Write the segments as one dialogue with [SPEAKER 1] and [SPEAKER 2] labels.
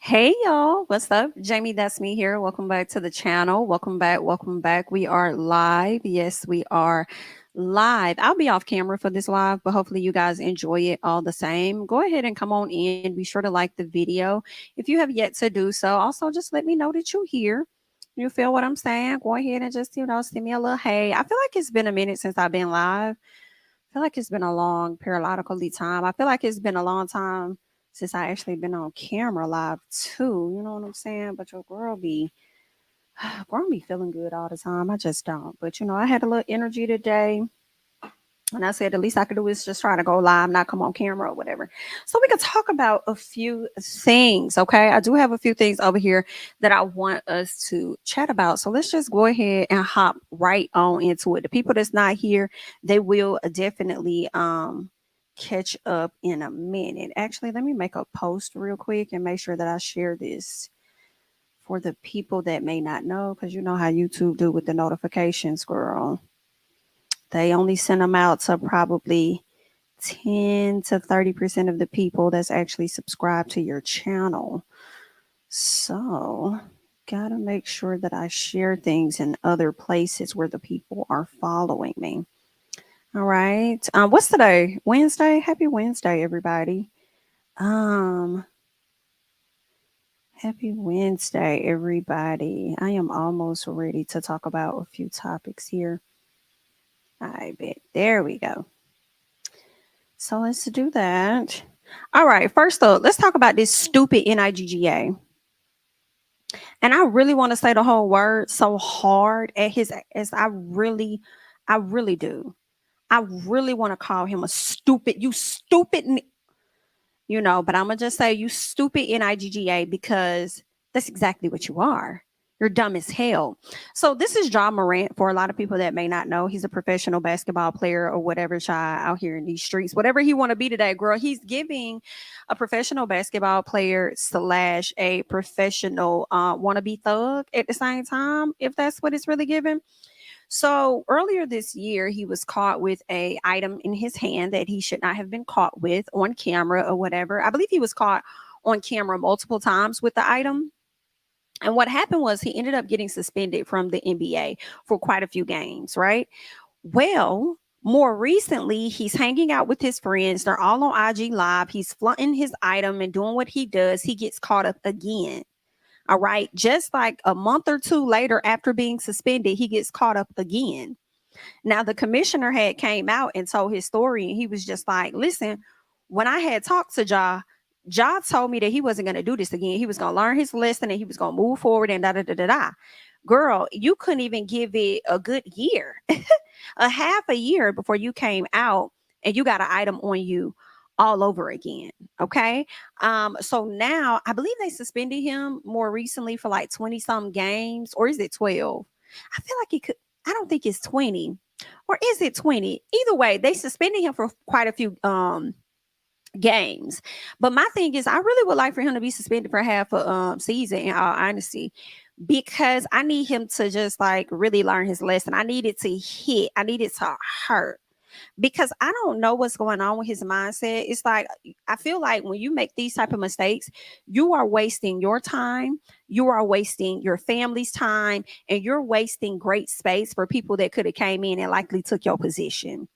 [SPEAKER 1] Hey y'all, what's up? Jamie, that's me here. Welcome back to the channel. Welcome back. Welcome back. We are live. Yes, we are live. I'll be off camera for this live, but hopefully you guys enjoy it all the same. Go ahead and come on in. Be sure to like the video if you have yet to do so. Also, just let me know that you're here. You feel what I'm saying? Go ahead and just, send me a little hey. I feel like it's been a minute since I've been live. I feel like it's been a long periodically time. I feel like it's been a long time since I actually been on camera live too. You know what I'm saying? But your girl be feeling good all the time. I just don't. But I had a little energy today. And I said, the least I could do is just try to go live, not come on camera or whatever. So we could talk about a few things. Okay. I do have a few things over here that I want us to chat about. So let's just go ahead and hop right on into it. The people that's not here, they will definitely catch up in a minute. Actually, let me make a post real quick and make sure that I share this for the people that may not know, because you know how YouTube do with the notifications, girl. They only send them out to probably 10 to 30% of the people that's actually subscribed to your channel. So, gotta make sure that I share things in other places where the people are following me. All right. What's today? Wednesday? Happy Wednesday, everybody. Um, Happy Wednesday, everybody. I am almost ready to talk about a few topics here. I bet. There we go. So let's do that. All right. First up, let's talk about this stupid NIGGA. And I really want to say the whole word so hard at his as I really do. I really want to call him a stupid, you stupid, but I'm gonna just say you stupid NIGGA because that's exactly what you are. You're dumb as hell. So this is Morant. For a lot of people that may not know, he's a professional basketball player or whatever, child out here in these streets. Whatever he want to be today, girl. He's giving a professional basketball player slash a professional wannabe thug at the same time, if that's what it's really giving. So earlier this year, he was caught with a item in his hand that he should not have been caught with on camera or whatever. I believe he was caught on camera multiple times with the item. And what happened was he ended up getting suspended from the NBA for quite a few games, right? Well, more recently, he's hanging out with his friends. They're all on IG Live. He's flaunting his item and doing what he does. He gets caught up again. All right. Just like a month or two later after being suspended, he gets caught up again. Now, the commissioner had came out and told his story, and he was just like, listen, when I had talked to Ja told me that he wasn't going to do this again. He was going to learn his lesson and he was going to move forward and da da da da da. Girl, you couldn't even give it a good year, a half a year before you came out and you got an item on you all over again. Okay. So now I believe they suspended him more recently for like 20 some games, or is it 12? I feel like it could, I don't think it's 20, or is it 20? Either way, they suspended him for quite a few games. But my thing is, I really would like for him to be suspended for half a season, in all honesty, because I need him to just like really learn his lesson. I need it to hit. I need it to hurt, because I don't know what's going on with his mindset. It's like, I feel like when you make these type of mistakes, you are wasting your time, you are wasting your family's time, and you're wasting great space for people that could have came in and likely took your position.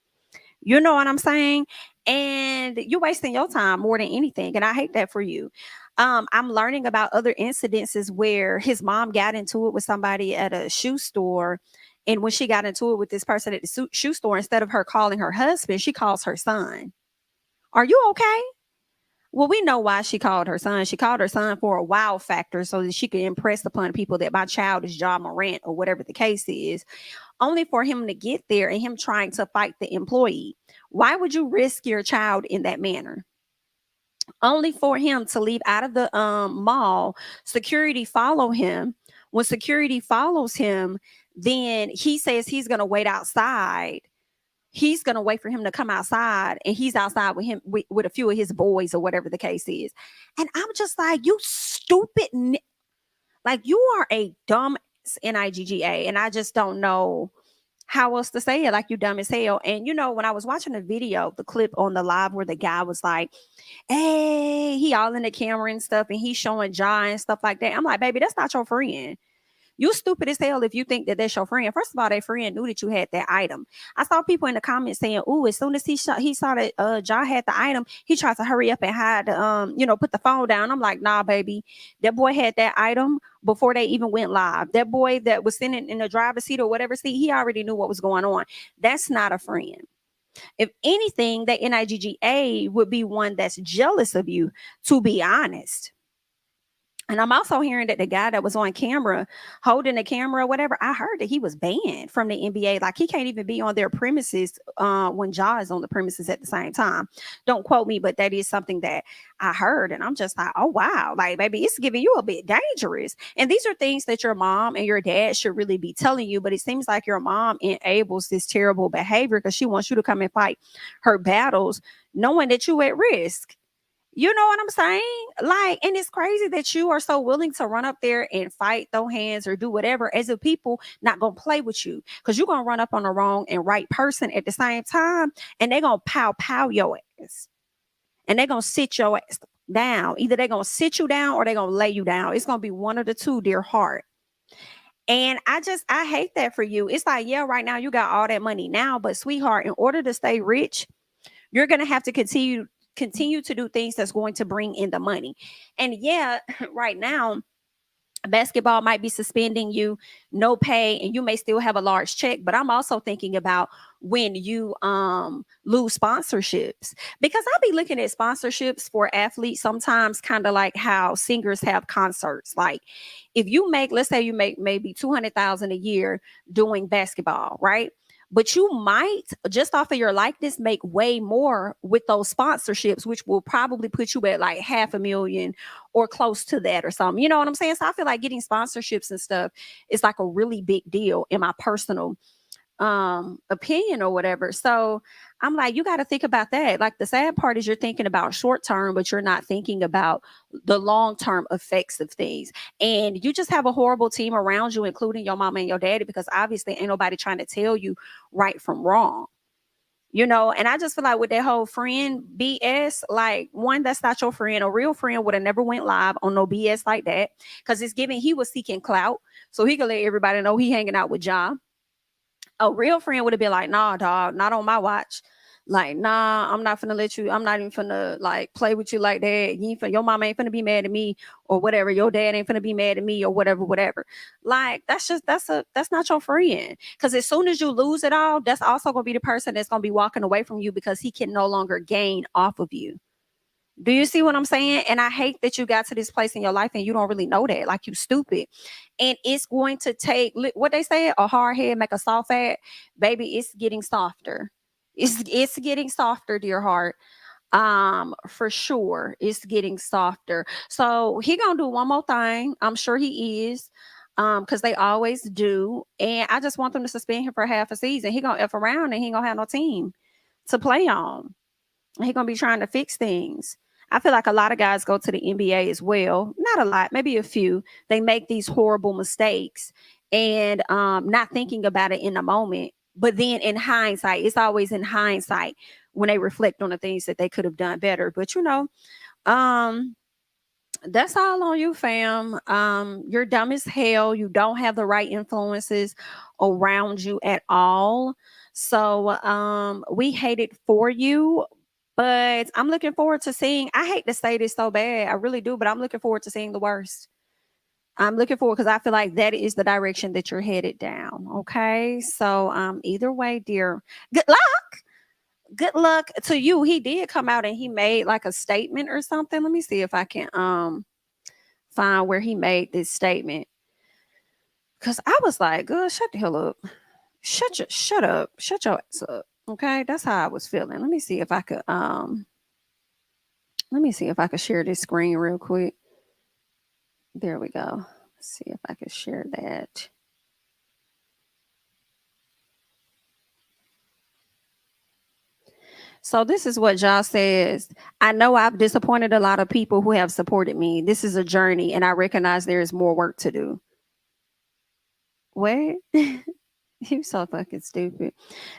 [SPEAKER 1] You know what I'm saying? And you're wasting your time more than anything. And I hate that for you. I'm learning about other incidences where his mom got into it with somebody at a shoe store. And when she got into it with this person at the shoe store, instead of her calling her husband, she calls her son. Are you okay? Well, we know why she called her son. She called her son for a wow factor so that she could impress upon people that my child is Morant or whatever the case is, only for him to get there and him trying to fight the employee. Why would you risk your child in that manner? Only for him to leave out of the mall, security follow him. When security follows him, then he says he's going to wait outside. He's going to wait for him to come outside, and he's outside with him with a few of his boys or whatever the case is. And I'm just like, you stupid, like you are a dumb NIGGA, and I just don't know how else to say it? Like, you dumb as hell. And when I was watching the video, the clip on the live where the guy was like, hey, he all in the camera and stuff, and he's showing Ja and stuff like that. I'm like, baby, that's not your friend. You stupid as hell if you think that that's your friend. First of all, that friend knew that you had that item. I saw people in the comments saying, "Ooh, as soon as he saw that Ja had the item, he tried to hurry up and hide put the phone down." I'm like, nah, baby, that boy had that item before they even went live. That boy that was sitting in the driver's seat or whatever seat, he already knew what was going on. That's not a friend. If anything, that NIGGA would be one that's jealous of you, to be honest. And I'm also hearing that the guy that was on camera, holding the camera or whatever, I heard that he was banned from the NBA. Like, he can't even be on their premises when Ja is on the premises at the same time. Don't quote me, but that is something that I heard. And I'm just like, oh, wow. Like, baby, it's giving you a bit dangerous. And these are things that your mom and your dad should really be telling you. But it seems like your mom enables this terrible behavior because she wants you to come and fight her battles, knowing that you're at risk. You know what I'm saying? Like, and it's crazy that you are so willing to run up there and fight, throw hands, or do whatever, as if people not gonna play with you, because you're gonna run up on the wrong and right person at the same time, and they're gonna pow your ass, and they're gonna sit your ass down. Either they're gonna sit you down or they're gonna lay you down. It's gonna be one of the two, dear heart. And I hate that for you. It's like, yeah, right now you got all that money now, but sweetheart, in order to stay rich, you're gonna have to continue to do things that's going to bring in the money. And yeah, right now, basketball might be suspending you, no pay, and you may still have a large check. But I'm also thinking about when you lose sponsorships, because I'll be looking at sponsorships for athletes sometimes kind of like how singers have concerts. Like, if you make, let's say you make maybe 200,000 a year doing basketball, right? But you might, just off of your likeness, make way more with those sponsorships, which will probably put you at like $500,000 or close to that or something. You know what I'm saying? So I feel like getting sponsorships and stuff is like a really big deal in my personal opinion or whatever. So I'm like, you got to think about that. Like, the sad part is you're thinking about short term, but you're not thinking about the long term effects of things. And you just have a horrible team around you, including your mama and your daddy, because obviously ain't nobody trying to tell you right from wrong. And I just feel like with that whole friend BS, like, one, that's not your friend. A real friend would have never went live on no BS like that, because it's given he was seeking clout so he could let everybody know he hanging out with John. A real friend would have been like, nah, dog, not on my watch. Like, nah, I'm not finna let you, I'm not even finna like play with you like that. Your mama ain't finna be mad at me or whatever. Your dad ain't finna be mad at me or whatever. Like, that's not your friend. Cause as soon as you lose it all, that's also gonna be the person that's gonna be walking away from you because he can no longer gain off of you. Do you see what I'm saying? And I hate that you got to this place in your life and you don't really know that. Like, you stupid. And it's going to take, what they say, a hard head make a soft head. Baby, it's getting softer. It's getting softer, dear heart. For sure, it's getting softer. So he gonna do one more thing. I'm sure he is. Because they always do. And I just want them to suspend him for half a season. He gonna F around and he ain't gonna have no team to play on. He gonna be trying to fix things. I feel like a lot of guys go to the NBA as well. Not a lot, maybe a few. They make these horrible mistakes and not thinking about it in the moment. But then in hindsight, it's always in hindsight when they reflect on the things that they could have done better. But um, that's all on you, fam. You're dumb as hell. You don't have the right influences around you at all. So we hate it for you. But I'm looking forward to seeing. I hate to say this so bad. I really do, but I'm looking forward to seeing the worst. I'm looking forward because I feel like that is the direction that you're headed down. Okay. So either way, dear, good luck. Good luck to you. He did come out and he made like a statement or something. Let me see if I can find where he made this statement. Cause I was like, good, shut the hell up. Shut up. Shut your ass up. Okay. That's how I was feeling. Let me see if I could share this screen real quick. There we go. Let's see if I can share that. So this is what Ja says. I know I've disappointed a lot of people who have supported me. This is a journey and I recognize there is more work to do. What? You so fucking stupid.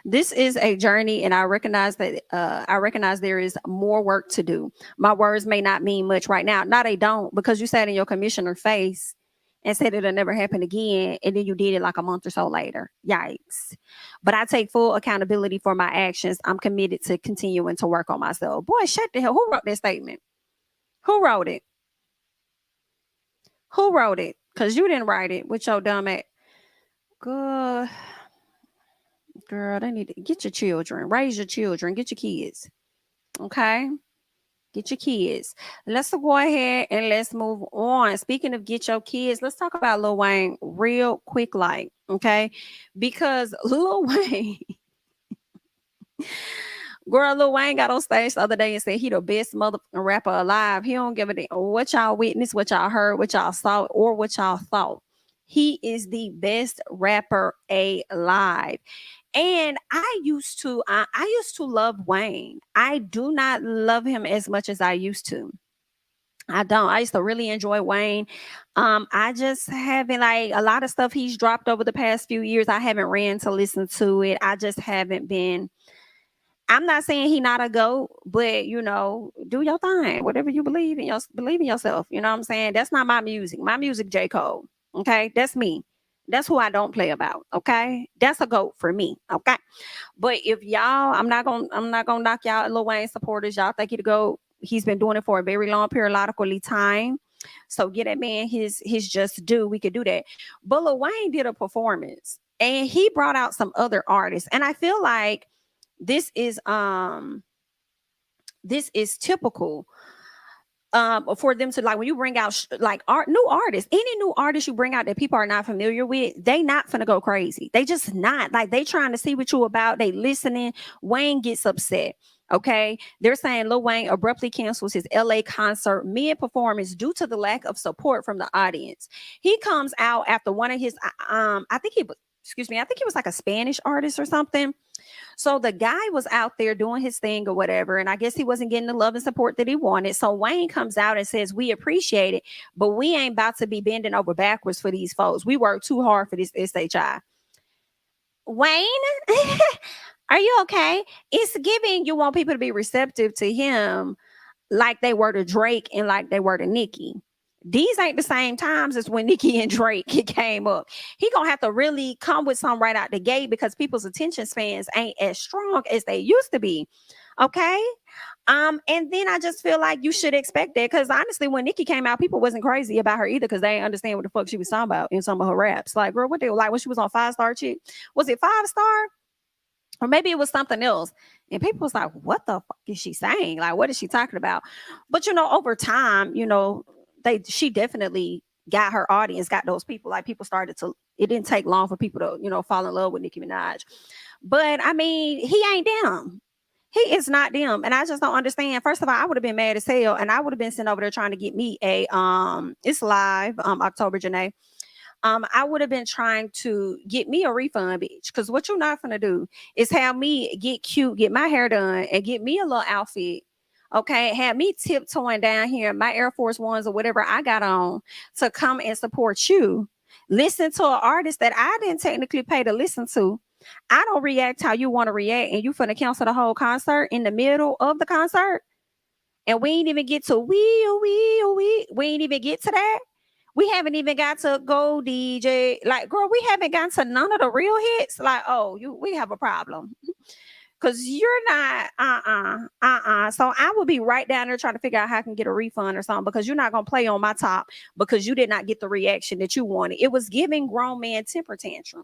[SPEAKER 1] This is a journey, and I recognize that I recognize there is more work to do. My words may not mean much right now. No, they don't, because you sat in your commissioner face and said it'll never happen again, and then you did it like a month or so later. Yikes. But I take full accountability for my actions. I'm committed to continuing to work on myself. Boy, shut the hell. Who wrote that statement? Who wrote it? Who wrote it? Because you didn't write it with your dumb ass. Good. Girl, they need to get your children, raise your children, get your kids. Okay? Get your kids. Let's go ahead and let's move on. Speaking of get your kids, let's talk about Lil Wayne real quick, like, okay? Because Lil Wayne, girl, Lil Wayne got on stage the other day and said he the best motherfucking rapper alive. He don't give a damn what y'all witnessed, what y'all heard, what y'all saw, or what y'all thought. He is the best rapper alive. And I used to love Wayne. I do not love him as much as I used to. I don't. I used to really enjoy Wayne. I just haven't, like, a lot of stuff he's dropped over the past few years. I haven't ran to listen to it. I just haven't been. I'm not saying he not a goat, but do your thing. Whatever you believe in, believe in yourself. You know what I'm saying? That's not my music. My music, J. Cole. Okay, that's me. That's who I don't play about. Okay, that's a goat for me. Okay, but if y'all, I'm not gonna knock y'all Lil Wayne supporters. Y'all think he the goat. He's been doing it for a very long periodically time. So get that man his just due. We could do that. But Lil Wayne did a performance, and he brought out some other artists, and I feel like this is typical for them to, like, when you bring out new artists, any new artist you bring out that people are not familiar with, they not finna go crazy. They just not, like, they trying to see what you about. They listening. Wayne gets upset. Okay, they're saying Lil Wayne abruptly cancels his LA concert mid-performance due to the lack of support from the audience. He comes out after one of his I think he was like a Spanish artist or something. So the guy was out there doing his thing or whatever, and I guess he wasn't getting the love and support that he wanted. So Wayne comes out and says, "We appreciate it, but we ain't about to be bending over backwards for these folks. We work too hard for this SHI." Wayne, are you okay? It's giving you want people to be receptive to him like they were to Drake and like they were to Nicki. These ain't the same times as when Nicki and Drake came up. He gonna have to really come with some right out the gate, because people's attention spans ain't as strong as they used to be. Okay. And then I just feel like you should expect that, because honestly, when Nicki came out, people wasn't crazy about her either, because they didn't understand what the fuck she was talking about in some of her raps. Like, girl, what they were like when she was on 5 Star Chick? Was it 5 Star? Or maybe it was something else. And people was like, what the fuck is she saying? Like, what is she talking about? But over time, she definitely got her audience, got those people. Like, people started to, it didn't take long for people to, fall in love with Nicki Minaj. But I mean, he ain't them. He is not them. And I just don't understand. First of all, I would have been mad as hell, and I would have been sent over there trying to get me it's live, October, Janae. I would have been trying to get me a refund, bitch. Because what you're not gonna do is have me get cute, get my hair done, and get me a little outfit. Okay, have me tiptoeing down here in my Air Force Ones or whatever I got on to come and support you. Listen to an artist that I didn't technically pay to listen to. I don't react how you want to react, and you finna cancel the whole concert in the middle of the concert. And we ain't even get to we ain't even get to that. We haven't even got to go DJ. Like, girl, we haven't gotten to none of the real hits. Like, oh, we have a problem. Cause you're not, So I will be right down there trying to figure out how I can get a refund or something, because you're not gonna play on my top because you did not get the reaction that you wanted. It was giving grown man temper tantrum.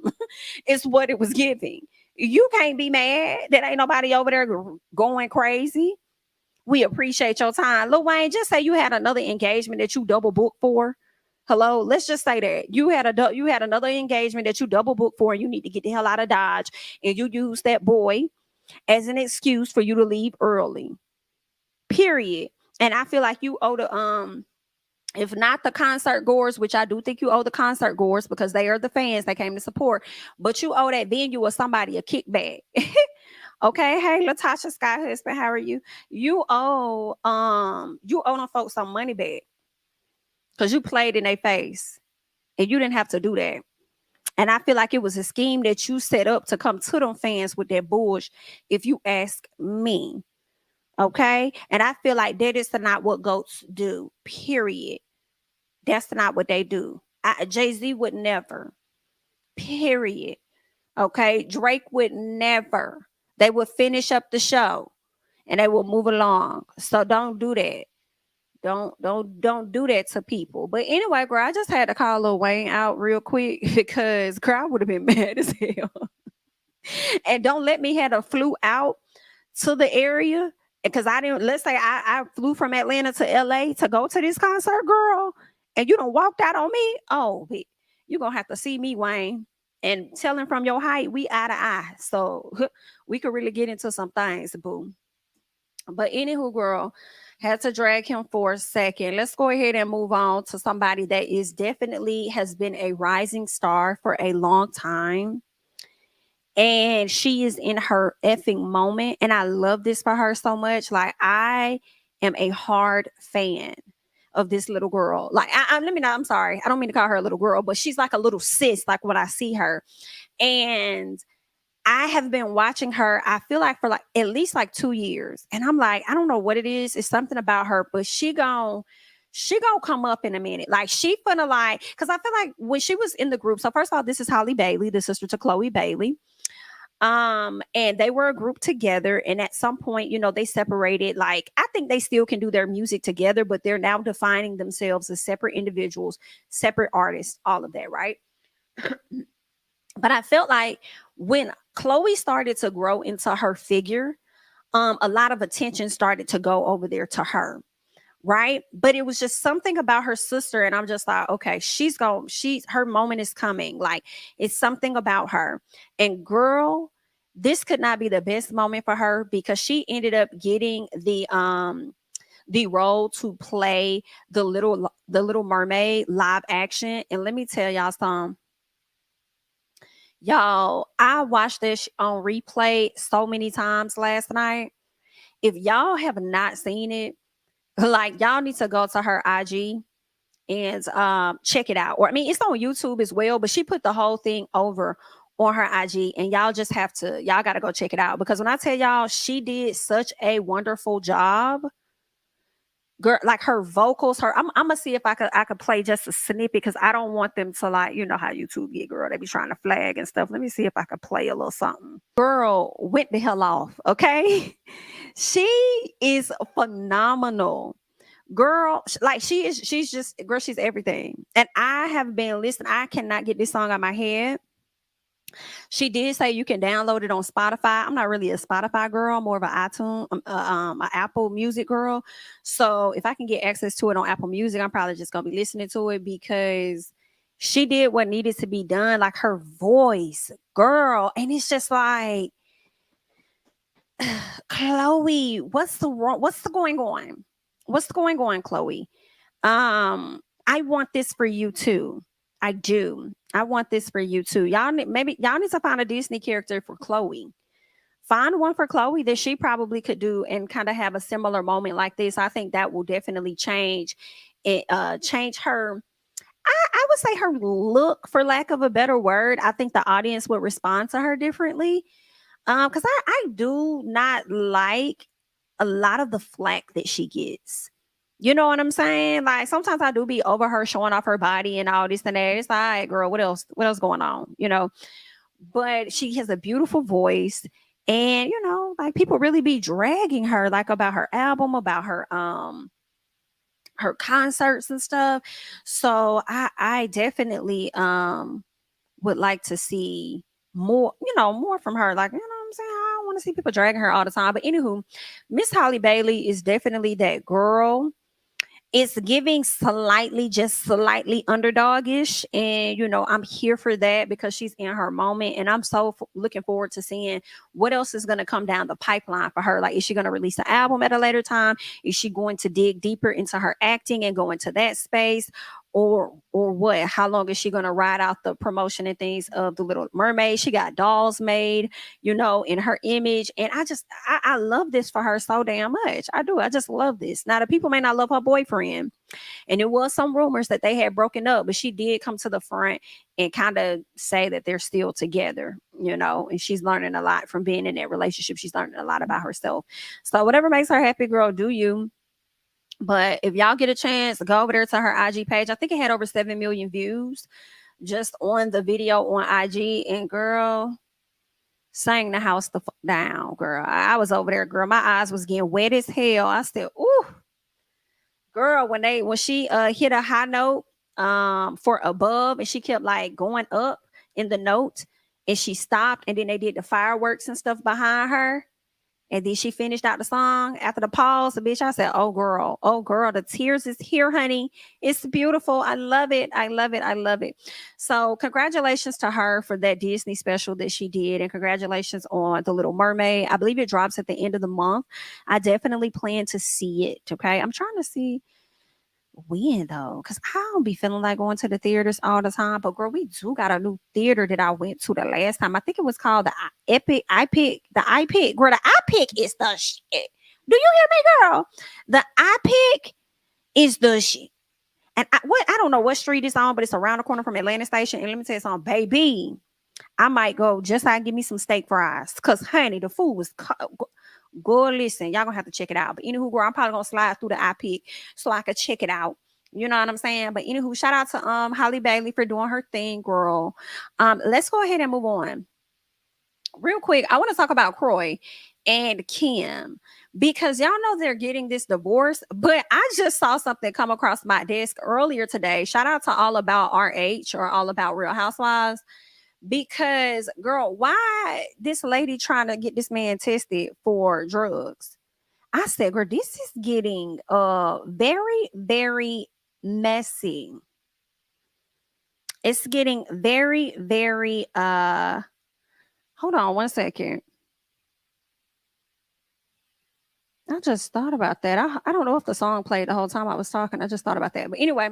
[SPEAKER 1] It's what it was giving. You can't be mad that ain't nobody over there going crazy. We appreciate your time. Lil Wayne, just say you had another engagement that you double booked for. Hello, let's just say that you had another engagement that you double booked for, and you need to get the hell out of Dodge, and you use that boy as an excuse for you to leave early. Period. And I feel like you owe the if not the concert goers, which I do think you owe the concert goers because they are the fans that came to support, but you owe that venue or somebody a kickback. Okay, hey Latasha Sky husband, how are you? You owe them folks some money back because you played in their face and you didn't have to do that. And I feel like it was a scheme that you set up to come to them fans with that bullshit, if you ask me. Okay? And I feel like that is not what goats do, period. That's not what they do. Jay-Z would never, period. Okay? Drake would never. They would finish up the show and they will move along. So don't do that. Don't do that to people. But anyway, girl, I just had to call Lil Wayne out real quick because girl, I would have been mad as hell. And don't let me have a flew out to the area because I didn't. Let's say I flew from Atlanta to LA to go to this concert, girl, and you don't walked out on me. Oh, you're gonna have to see me, Wayne. And telling from your height, we eye to eye. So we could really get into some things, boo. But anywho, girl, had to drag him for a second. Let's go ahead and move on to somebody that is definitely has been a rising star for a long time. And she is in her effing moment. And I love this for her so much. Like, I am a hard fan of this little girl. Like, I'm sorry. I don't mean to call her a little girl, but she's like a little sis, like when I see her. And I have been watching her, I feel like for like at least like 2 years. And I'm like, I don't know what it is. It's something about her, but she gonna come up in a minute. Like she finna like, because I feel like when she was in the group, so first of all, this is Halle Bailey, the sister to Chloe Bailey. And they were a group together. And at some point, you know, they separated. Like, I think they still can do their music together, but they're now defining themselves as separate individuals, separate artists, all of that, right? But I felt like when Chloe started to grow into her figure, a lot of attention started to go over there to her. Right. But it was just something about her sister. And I'm just like, okay, her moment is coming. Like, it's something about her. And girl, this could not be the best moment for her because she ended up getting the role to play the Little Mermaid live action. And let me tell y'all something. Y'all, I watched this on replay so many times last night. If y'all have not seen it, like, y'all need to go to her IG and check it out. Or I mean, it's on YouTube as well, but she put the whole thing over on her IG, and y'all got to go check it out because when I tell y'all, she did such a wonderful job. Girl, like her vocals, I'm gonna see if I could play just a snippet because I don't want them to, like, you know how YouTube get, girl. They be trying to flag and stuff. Let me see if I could play a little something. Girl went the hell off, okay? She is phenomenal. Girl, like she's just, girl, she's everything. And I have been listening. I cannot get this song out of my head. She did say you can download it on Spotify. I'm not really a Spotify girl. I'm more of an iTunes, an Apple Music girl. So if I can get access to it on Apple Music, I'm probably just gonna be listening to it because she did what needed to be done. Like her voice, girl, and it's just like, Chloe, what's the going on? What's going on, Chloe? I want this for you too. I do. I want this for you too. Y'all need to find a Disney character for Chloe. Find one for Chloe that she probably could do and kind of have a similar moment like this. I think that will definitely change her. I would say her look, for lack of a better word. I think the audience would respond to her differently. Because I do not like a lot of the flack that she gets. You know what I'm saying? Like, sometimes I do be over her showing off her body and all this and that. It's like, all right, girl, what else going on? You know, but she has a beautiful voice, and you know, like, people really be dragging her, like, about her album, about her concerts and stuff. So I definitely would like to see more, more from her. Like, you know what I'm saying? I don't want to see people dragging her all the time. But anywho, Miss Halle Bailey is definitely that girl. It's giving just slightly underdogish. And, I'm here for that because she's in her moment. And I'm so looking forward to seeing what else is going to come down the pipeline for her. Like, is she going to release an album at a later time? Is she going to dig deeper into her acting and go into that space? or what? How long is she gonna ride out the promotion and things of the Little Mermaid? She got dolls made, in her image, and I love this for her so damn much. I do. I just love this. Now the people may not love her boyfriend, and it was some rumors that they had broken up, but she did come to the front and kind of say that they're still together, and she's learning a lot from being in that relationship. She's learning a lot about herself. So whatever makes her happy, girl, do you. But if y'all get a chance, go over there to her IG page. I think it had over 7 million views just on the video on IG. And girl, sang the house the fuck down, girl. I was over there, girl. My eyes was getting wet as hell. I said, ooh, girl, when she hit a high note for above, and she kept like going up in the note, and she stopped, and then they did the fireworks and stuff behind her. And then she finished out the song after the pause. The bitch, I said, oh girl, the tears is here, honey. It's beautiful. I love it. I love it. I love it. So congratulations to her for that Disney special that she did. And congratulations on The Little Mermaid. I believe it drops at the end of the month. I definitely plan to see it. Okay. I'm trying to see when though, because I don't be feeling like going to the theaters all the time. But girl, we do got a new theater that I went to the last time. I think it was called the iPic. Girl, the iPic is the shit. Do you hear me, girl? The iPic is the shit. And I don't know what street it's on, but it's around the corner from Atlanta Station. And let me tell you something, baby. I might go just so I give me some steak fries. Cause honey, the food was good. Listen, y'all gonna have to check it out. But anywho, girl, I'm probably gonna slide through the iPic so I could check it out. You know what I'm saying? But anywho, shout out to Holly Bailey for doing her thing, girl. Let's go ahead and move on. Real quick, I want to talk about Kroy and Kim, because y'all know they're getting this divorce. But I just saw something come across my desk earlier today. Shout out to All About RH, or All About Real Housewives. Because girl, why this lady trying to get this man tested for drugs? I said, girl, this is getting very, very messy. It's getting very, very hold on one second. I just thought about that. I don't know if the song played the whole time I was talking. I just thought about that. But anyway,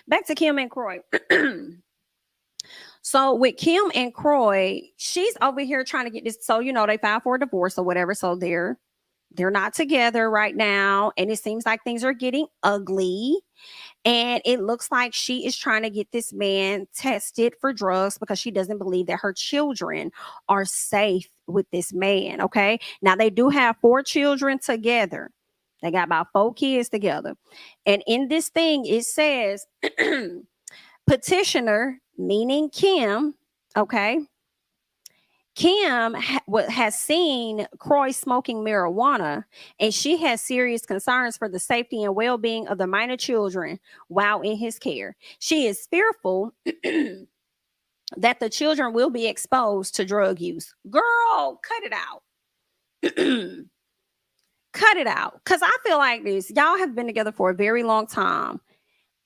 [SPEAKER 1] back to Kim and Kroy. So with Kim and Kroy, she's over here trying to get this. So, they filed for a divorce or whatever. So they're not together right now. And it seems like things are getting ugly. And it looks like she is trying to get this man tested for drugs because she doesn't believe that her children are safe with this man. Okay. Now they do have 4 children together. They got about 4 kids together. And in this thing, it says petitioner, meaning Kim, okay? Kim has seen Kroy smoking marijuana, and she has serious concerns for the safety and well-being of the minor children while in his care. She is fearful that the children will be exposed to drug use. Girl, cut it out. Cut it out. Because I feel like this. Y'all have been together for a very long time.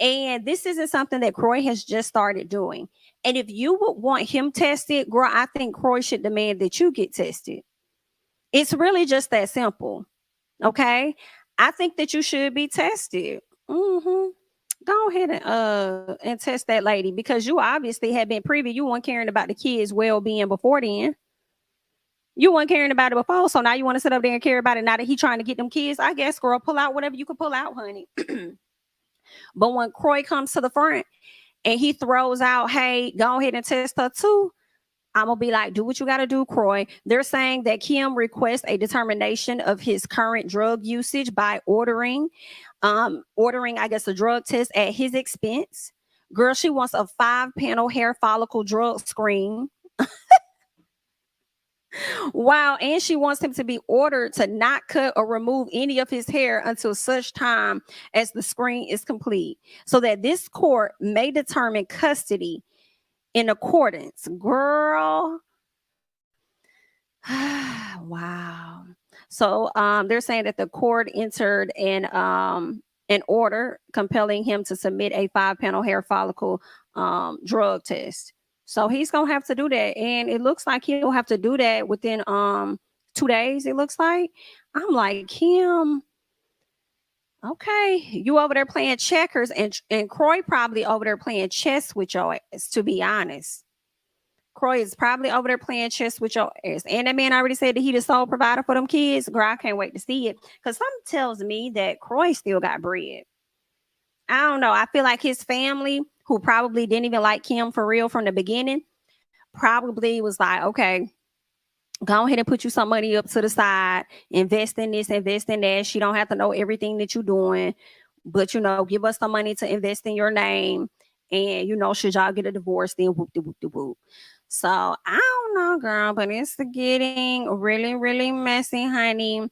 [SPEAKER 1] And this isn't something that Kroy has just started doing. And if you would want him tested, girl, I think Kroy should demand that you get tested. It's really just that simple. Okay? I think that you should be tested. Go ahead and test that lady, because you obviously have been privy. You weren't caring about the kids' well-being before then. You weren't caring about it before, so now you want to sit up there and care about it now that he's trying to get them kids. I guess, girl, pull out whatever you can pull out, honey. But when Kroy comes to the front and he throws out, hey, go ahead and test her too, I'm going to be like, do what you got to do, Kroy. They're saying that Kim requests a determination of his current drug usage by ordering, I guess, a drug test at his expense. Girl, she wants a 5-panel hair follicle drug screen. Wow. And she wants him to be ordered to not cut or remove any of his hair until such time as the screen is complete, so that this court may determine custody in accordance. Girl. Wow. So they're saying that the court entered an order compelling him to submit a 5-panel hair follicle drug test. So he's going to have to do that. And it looks like he'll have to do that within 2 days, it looks like. I'm like, Kim, Okay, you over there playing checkers, and Croy probably over there playing chess with your ass, to be honest. Croy is probably over there playing chess with your ass. And that man already said that he the sole provider for them kids. Girl, I can't wait to see it. Because something tells me that Croy still got bread. I don't know. I feel like his family, who probably didn't even like him for real from the beginning, probably was like, okay, go ahead and put you some money up to the side, invest in this, invest in that. She don't have to know everything that you're doing, but give us some money to invest in your name. And should y'all get a divorce, then whoop de whoop de whoop. So I don't know, girl, but it's getting really, really messy, honey.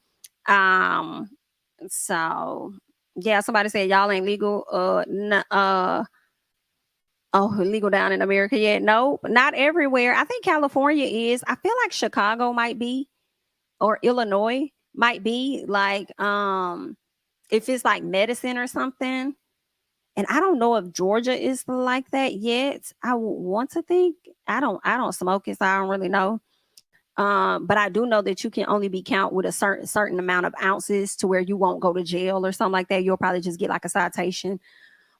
[SPEAKER 1] Um, so yeah, somebody said y'all ain't legal. Legal down in America yet? No, not everywhere. I think California is. I feel like Chicago might be, or Illinois might be. Like, if it's like medicine or something. And I don't know if Georgia is like that yet. I want to think. I don't smoke it, so I don't really know. But I do know that you can only be count with a certain amount of ounces to where you won't go to jail or something like that. You'll probably just get like a citation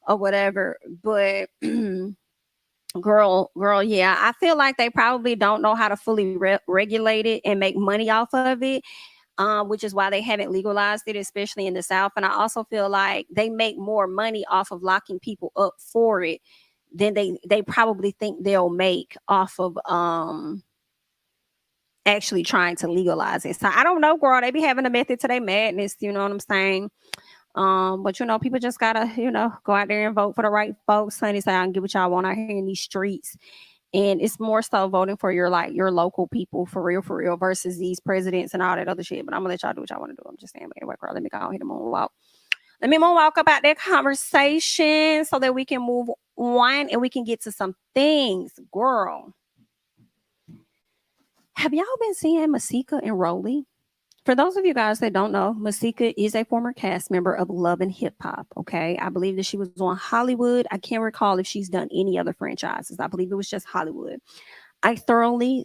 [SPEAKER 1] or whatever. But girl, yeah, I feel like they probably don't know how to fully regulate it and make money off of it. Which is why they haven't legalized it, especially in the South. And I also feel like they make more money off of locking people up for it than they probably think they'll make off of actually trying to legalize it. So I don't know, girl. They be having a method to their madness, you know what I'm saying? But people just gotta, go out there and vote for the right folks, honey. So I can get what y'all want out here in these streets. And it's more so voting for your local people for real, versus these presidents and all that other shit. But I'm gonna let y'all do what y'all want to do. I'm just saying, but anyway, girl, let me go ahead and moonwalk. Let me moonwalk about that conversation so that we can move on and we can get to some things. Girl, have y'all been seeing Masika and Rollie? For those of you guys that don't know, Masika is a former cast member of Love and Hip Hop. Okay. I believe that she was on Hollywood. I can't recall if she's done any other franchises. I believe it was just Hollywood. I thoroughly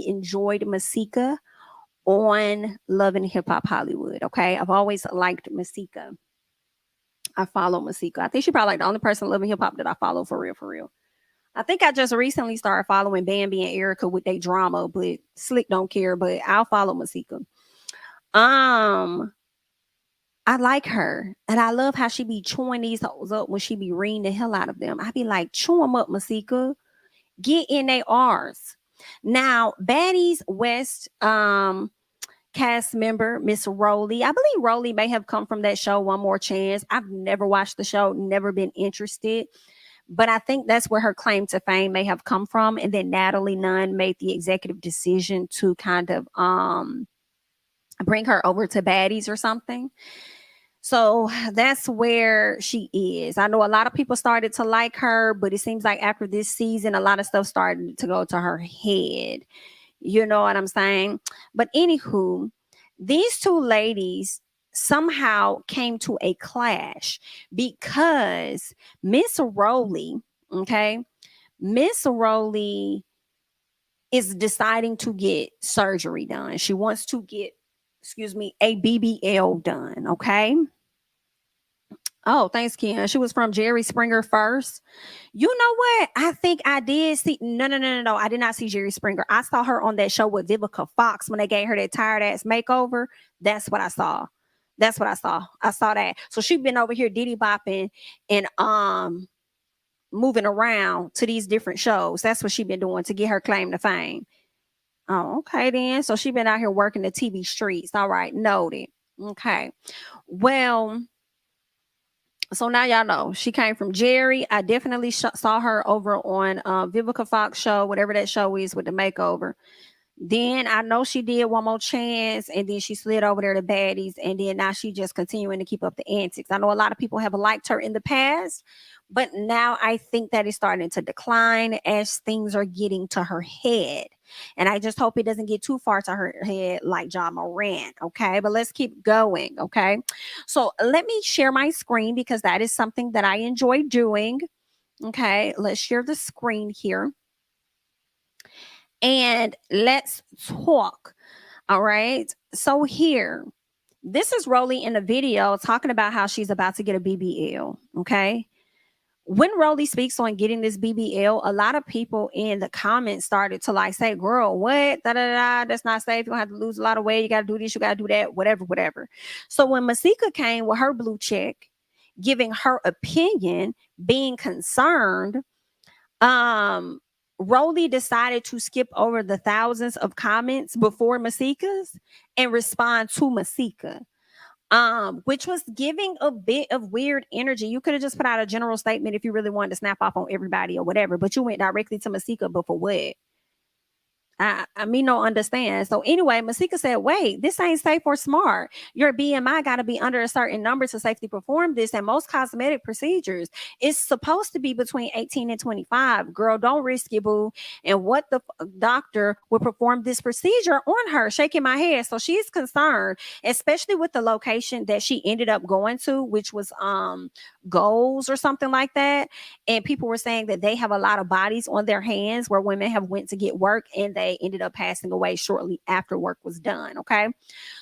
[SPEAKER 1] enjoyed Masika on Love and Hip Hop Hollywood. Okay. I've always liked Masika. I follow Masika. I think she's probably like the only person in Love and Hip Hop that I follow for real. I think I just recently started following Bambi and Erica with their drama, but Slick don't care, but I'll follow Masika. I like her, and I love how she be chewing these hoes up when she be reading the hell out of them. I be like, chew them up, Masika. Get in they R's. Now, Baddies West cast member, Miss Rollie. I believe Rollie may have come from that show, One More Chance. I've never watched the show, never been interested. But I think that's where her claim to fame may have come from. And then Natalie Nunn made the executive decision to kind of bring her over to Baddies or something. So that's where she is. I know a lot of people started to like her, but it seems like after this season, a lot of stuff started to go to her head. You know what I'm saying? But anywho, these two ladies somehow came to a clash because Miss Rollie, okay, Miss Rollie is deciding to get surgery done. She wants to get, a BBL done, okay? Oh, thanks, Ken. She was from Jerry Springer first. You know what? I think I did see. No. I did not see Jerry Springer. I saw her on that show with Vivica Fox when they gave her that tired ass makeover. That's what I saw. I saw that. So she been over here diddy bopping and moving around to these different shows. That's what she been doing to get her claim to fame. Oh, okay then. So she been out here working the TV streets. All right, noted. Okay. Well, so now y'all know she came from Jerry. I definitely saw her over on Vivica Fox show, whatever that show is with the makeover. Then I know she did One More Chance, and then she slid over there to Baddies, and then now she just continuing to keep up the antics. I know a lot of people have liked her in the past, but now I think that is starting to decline as things are getting to her head. And I just hope it doesn't get too far to her head like John Morant. Okay. But let's keep going. Okay. So let me share my screen because that is something that I enjoy doing. Okay. Let's share the screen here. And let's talk. All right. So here, This is Rollie in a video talking about how she's about to get a BBL. Okay. When Rollie speaks on getting this BBL, a lot of people in the comments started to like say, girl, what? Da, da, da, that's not safe. You don't have to lose a lot of weight. You got to do this. You got to do that. Whatever, whatever. So when Masika came with her blue check, giving her opinion, being concerned, Rollie decided to skip over the thousands of comments before Masika's and respond to Masika. Which was giving a bit of weird energy. You could have just put out a general statement if you really wanted to snap off on everybody or whatever, but you went directly to Masika, but for what? I mean, no understand. So anyway, Masika said, wait, this ain't safe or smart. Your BMI got to be under a certain number to safely perform this. And most cosmetic procedures, it's supposed to be between 18 and 25. Girl, don't risk it, boo. And what the doctor would perform this procedure on her? Shaking my head. So she's concerned, especially with the location that she ended up going to, which was Goals or something like that. And people were saying that they have a lot of bodies on their hands where women have went to get work and they ended up passing away shortly after work was done. Okay.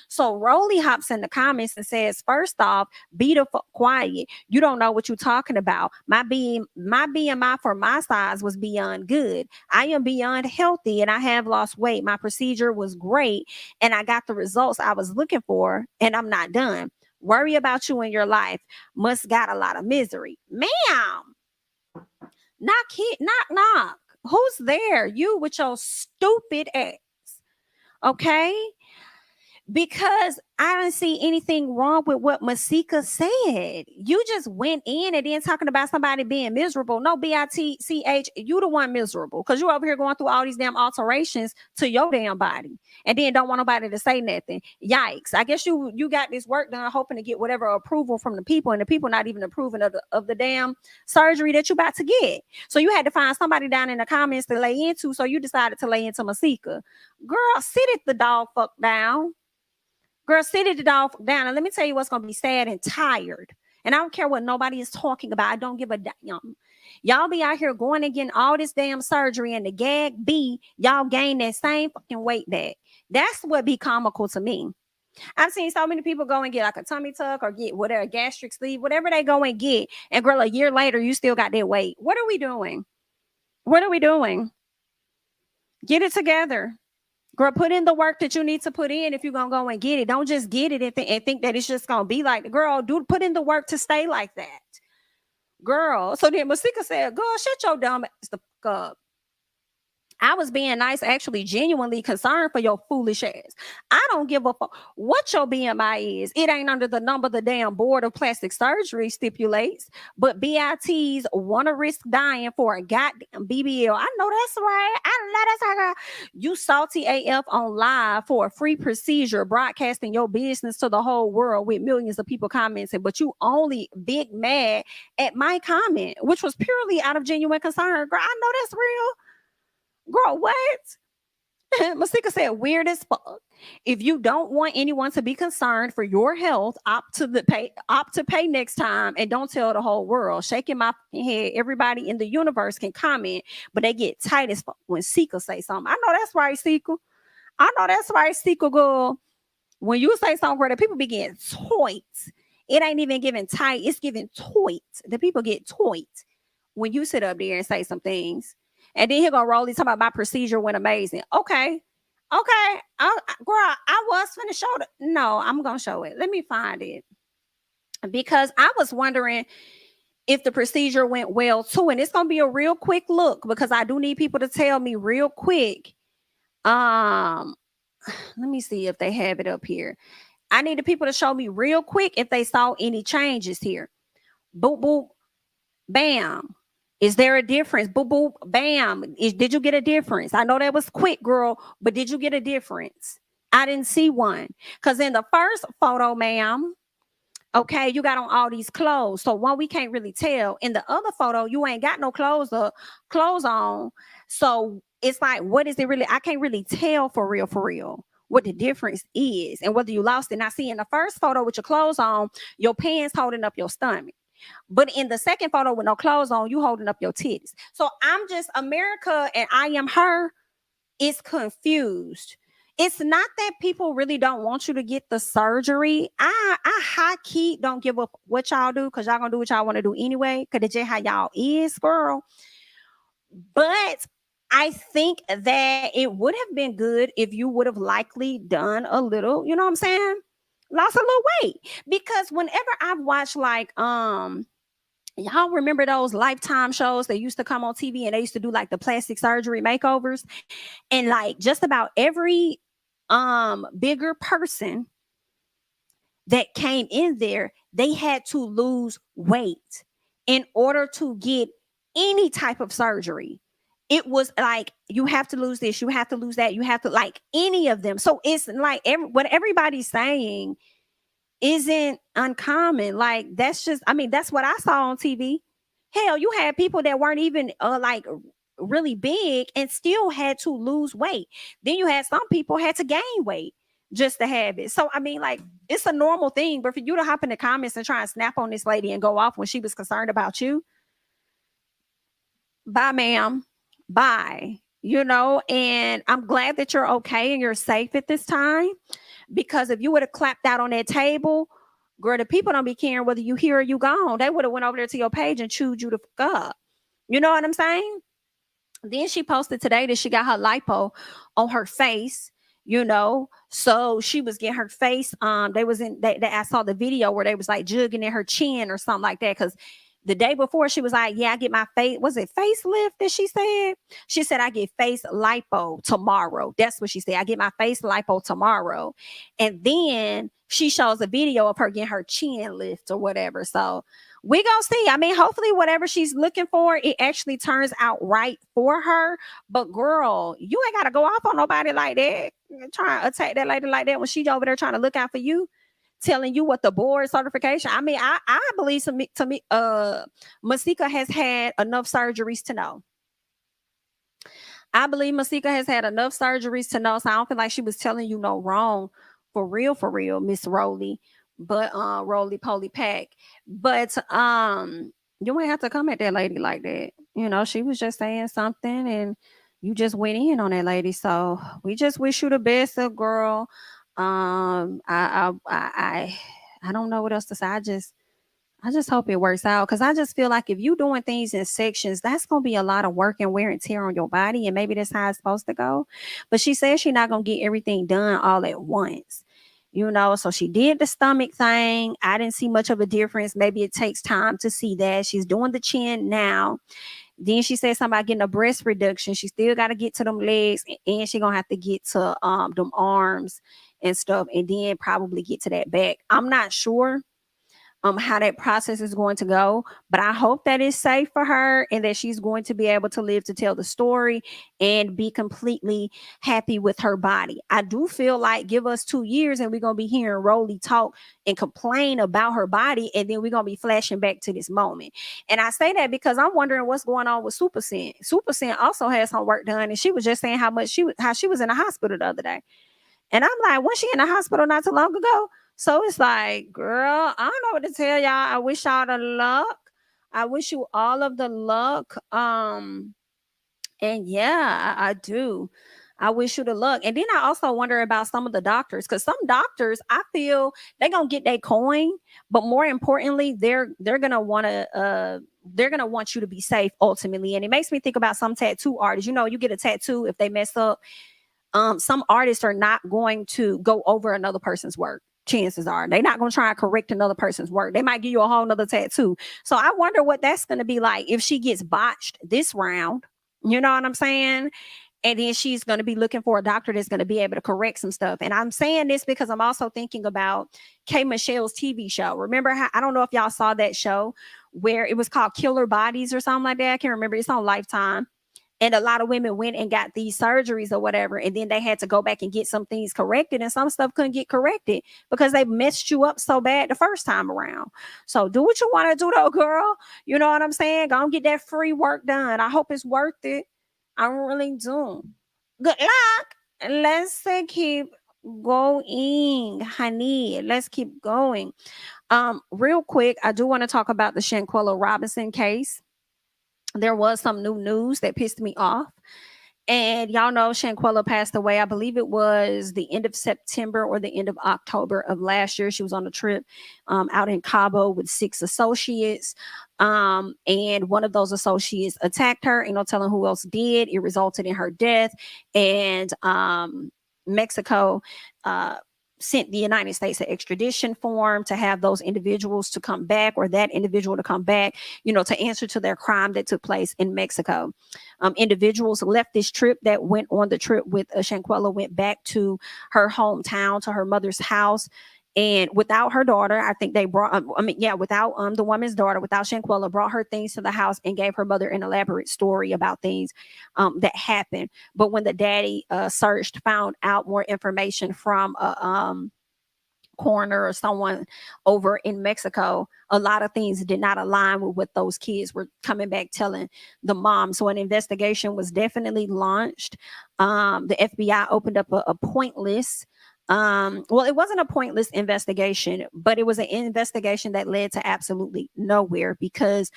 [SPEAKER 1] So Rollie hops in the comments and says, first off, be the fuck quiet. You don't know what you're talking about. My BMI for my size was beyond good. I am beyond healthy and I have lost weight. My procedure was great and I got the results I was looking for and I'm not done. Worry about you in your life. Must got a lot of misery. Ma'am. Knock. Who's there? You with your stupid ass. Okay? Because I don't see anything wrong with what Masika said. You just went in and then talking about somebody being miserable. No, BITCH, you the one miserable because you over here going through all these damn alterations to your damn body and then don't want nobody to say nothing. Yikes. I guess you got this work done hoping to get whatever approval from the people and the people not even approving of the damn surgery that you about to get. So you had to find somebody down in the comments to lay into, so you decided to lay into Masika. Girl, sit it the dog fuck down. Girl, sit it down. And let me tell you what's going to be sad and tired. And I don't care what nobody is talking about. I don't give a damn. Y'all be out here going and getting all this damn surgery and the gag be y'all gain that same fucking weight back. That's what be comical to me. I've seen so many people go and get like a tummy tuck or get whatever, gastric sleeve, whatever they go and get. And girl, a year later, you still got that weight. What are we doing? What are we doing? Get it together. Girl, put in the work that you need to put in if you're going to go and get it. Don't just get it and think that it's just going to be like, girl, put in the work to stay like that. Girl. So then Masika said, girl, shut your dumb ass the fuck up. I was being nice, actually genuinely concerned for your foolish ass. I don't give a fuck what your BMI is. It ain't under the number the damn board of plastic surgery stipulates. But BITs want to risk dying for a goddamn BBL. I know that's right. I know that's right. You salty AF on live for a free procedure, broadcasting your business to the whole world with millions of people commenting. But you only big mad at my comment, which was purely out of genuine concern. Girl, I know that's real. Girl, what? Masika said, weird as fuck. If you don't want anyone to be concerned for your health, opt to pay next time and don't tell the whole world. Shaking my head, everybody in the universe can comment, but they get tight as fuck when Sika say something. I know that's right, Sika. I know that's right, Sika girl. When you say something, girl, the people be getting toit. It ain't even giving tight, it's giving toit. The people get toit when you sit up there and say some things. And then he gonna Rollie talking about my procedure went amazing. Okay. Girl, I was finna show it. No, I'm gonna show it. Let me find it. Because I was wondering if the procedure went well too. And it's gonna be a real quick look because I do need people to tell me real quick. Let me see if they have it up here. I need the people to show me real quick if they saw any changes here. Boop, boop, bam. Is there a difference? Boop, boop, bam. Did you get a difference? I know that was quick, girl, but did you get a difference? I didn't see one. Because in the first photo, ma'am, okay, you got on all these clothes. So one, we can't really tell. In the other photo, you ain't got no clothes on. So it's like, what is it really? I can't really tell for real what the difference is and whether you lost it. And I see in the first photo with your clothes on, your pants holding up your stomach. But in the second photo with no clothes on, you holding up your titties. So I'm just, America and I am her is confused. It's not that people really don't want you to get the surgery. I high key don't give up what y'all do, because y'all gonna do what y'all want to do anyway, because it's just how y'all is, girl. But I think that it would have been good if you would have likely done a little, you know what I'm saying? Lost a little weight. Because whenever I've watched like y'all remember those Lifetime shows that used to come on TV, and they used to do like the plastic surgery makeovers, and like just about every bigger person that came in there, they had to lose weight in order to get any type of surgery. It was like, you have to lose this, you have to lose that, you have to, like, any of them. So it's like what everybody's saying isn't uncommon. Like, that's just, I mean, that's what I saw on TV. Hell, you had people that weren't even like really big and still had to lose weight. Then you had some people had to gain weight just to have it. So I mean, like, it's a normal thing. But for you to hop in the comments and try and snap on this lady and go off when she was concerned about you, bye, ma'am. Bye. You know, and I'm glad that you're okay and you're safe at this time, because if you would have clapped out on that table, girl, the people don't be caring whether you here or you gone. They would have went over there to your page and chewed you the fuck up. You know what I'm saying? Then she posted today that she got her lipo on her face, you know. So she was getting her face. They was in they I saw the video where they was like jugging in her chin or something like that. Cause the day before she was like, yeah, I get my face. Was it facelift that she said? She said, I get face lipo tomorrow. That's what she said. I get my face lipo tomorrow. And then she shows a video of her getting her chin lift or whatever. So we gonna see. I mean, hopefully whatever she's looking for, it actually turns out right for her. But girl, you ain't gotta go off on nobody like that. Trying to attack that lady like that when she's over there trying to look out for you, telling you what the board certification. I mean, I believe to me, Masika has had enough surgeries to know. I believe Masika has had enough surgeries to know. So I don't feel like she was telling you no wrong, for real, Miss Rollie. But Rollie Poly Pack. But you ain't have to come at that lady like that. You know, she was just saying something and you just went in on that lady. So we just wish you the best, girl. I don't know what else to say. I just hope it works out, because I just feel like if you doing things in sections, that's gonna be a lot of work and wear and tear on your body, and maybe that's how it's supposed to go. But she says she's not gonna get everything done all at once. You know, so she did the stomach thing. I didn't see much of a difference. Maybe it takes time to see that. She's doing the chin now. Then she said something about getting a breast reduction. She still got to get to them legs, and she gonna have to get to them arms and stuff, and then probably get to that back. I'm not sure how that process is going to go, but I hope that it's safe for her and that she's going to be able to live to tell the story and be completely happy with her body. I do feel like give us 2 years and we're going to be hearing Rollie talk and complain about her body, and then we're going to be flashing back to this moment. And I say that because I'm wondering what's going on with Super Scent. Super Scent also has some work done, and she was just saying how she was in the hospital the other day. And I'm like, was she in the hospital not too long ago? So it's like, girl, I don't know what to tell y'all. I wish y'all the luck. I wish you all of the luck. And yeah, I do. I wish you the luck. And then I also wonder about some of the doctors, because some doctors, I feel they're gonna get their coin, but more importantly, they're gonna want you to be safe ultimately. And it makes me think about some tattoo artists. You know, you get a tattoo, if they mess up, some artists are not going to go over another person's work. Chances are they're not going to try and correct another person's work. They might give you a whole nother tattoo. So I wonder what that's going to be like if she gets botched this round. You know what I'm saying? And then she's going to be looking for a doctor that's going to be able to correct some stuff. And I'm saying this because I'm also thinking about K. Michelle's TV show. Remember how, I don't know if y'all saw that show where it was called Killer Bodies or something like that. I can't remember. It's on Lifetime. And a lot of women went and got these surgeries or whatever, and then they had to go back and get some things corrected, and some stuff couldn't get corrected because they messed you up so bad the first time around. So do what you want to do though, girl. You know what I'm saying? Go and get that free work done. I hope it's worth it. I really do. Good luck. Let's keep going, honey. Let's keep going. Real quick, I do want to talk about the Shanquella Robinson case. There was some new news that pissed me off. And y'all know Shanquella passed away. I believe it was the end of September or the end of October of last year. She was on a trip out in Cabo with 6 associates. And one of those associates attacked her. Ain't no telling who else did. It resulted in her death. And Mexico sent the United States an extradition form to have those individuals to come back, or that individual to come back, to answer to their crime that took place in Mexico. Individuals left this trip that went on the trip with Shanquella went back to her hometown, to her mother's house. And without her daughter, I think they brought, without the woman's daughter, without Shanquella, brought her things to the house and gave her mother an elaborate story about things that happened. But when the daddy searched, found out more information from coroner or someone over in Mexico, a lot of things did not align with what those kids were coming back telling the mom. So an investigation was definitely launched. The FBI opened up a pointless it wasn't a pointless investigation, but it was an investigation that led to absolutely nowhere, because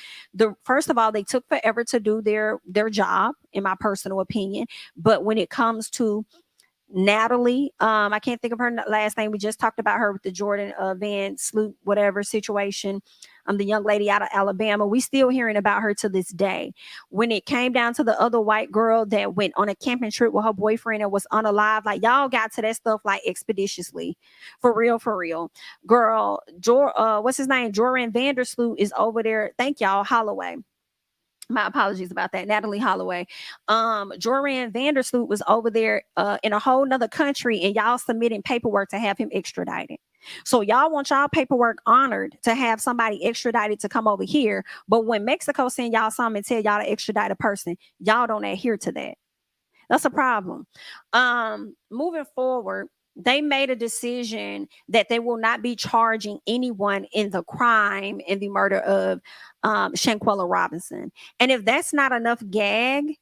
[SPEAKER 1] first of all, they took forever to do their job, in my personal opinion. But when it comes to Natalie, I can't think of her last name. We just talked about her with the Jordan Van Sloot whatever situation. The young lady out of Alabama. We still hearing about her to this day. When it came down to the other white girl that went on a camping trip with her boyfriend and was unalive, like, y'all got to that stuff like expeditiously, for real, for real. Girl, what's his name? Joran Vandersloot is over there. Thank y'all, Holloway. My apologies about that. Natalie Holloway. Joran Vandersloot was over there in a whole nother country, and y'all submitting paperwork to have him extradited. So y'all want y'all paperwork honored to have somebody extradited to come over here. But when Mexico send y'all something and tell y'all to extradite a person, y'all don't adhere to that. That's a problem. Moving forward, they made a decision that they will not be charging anyone in the crime in the murder of Shanquella Robinson. And if that's not enough gag,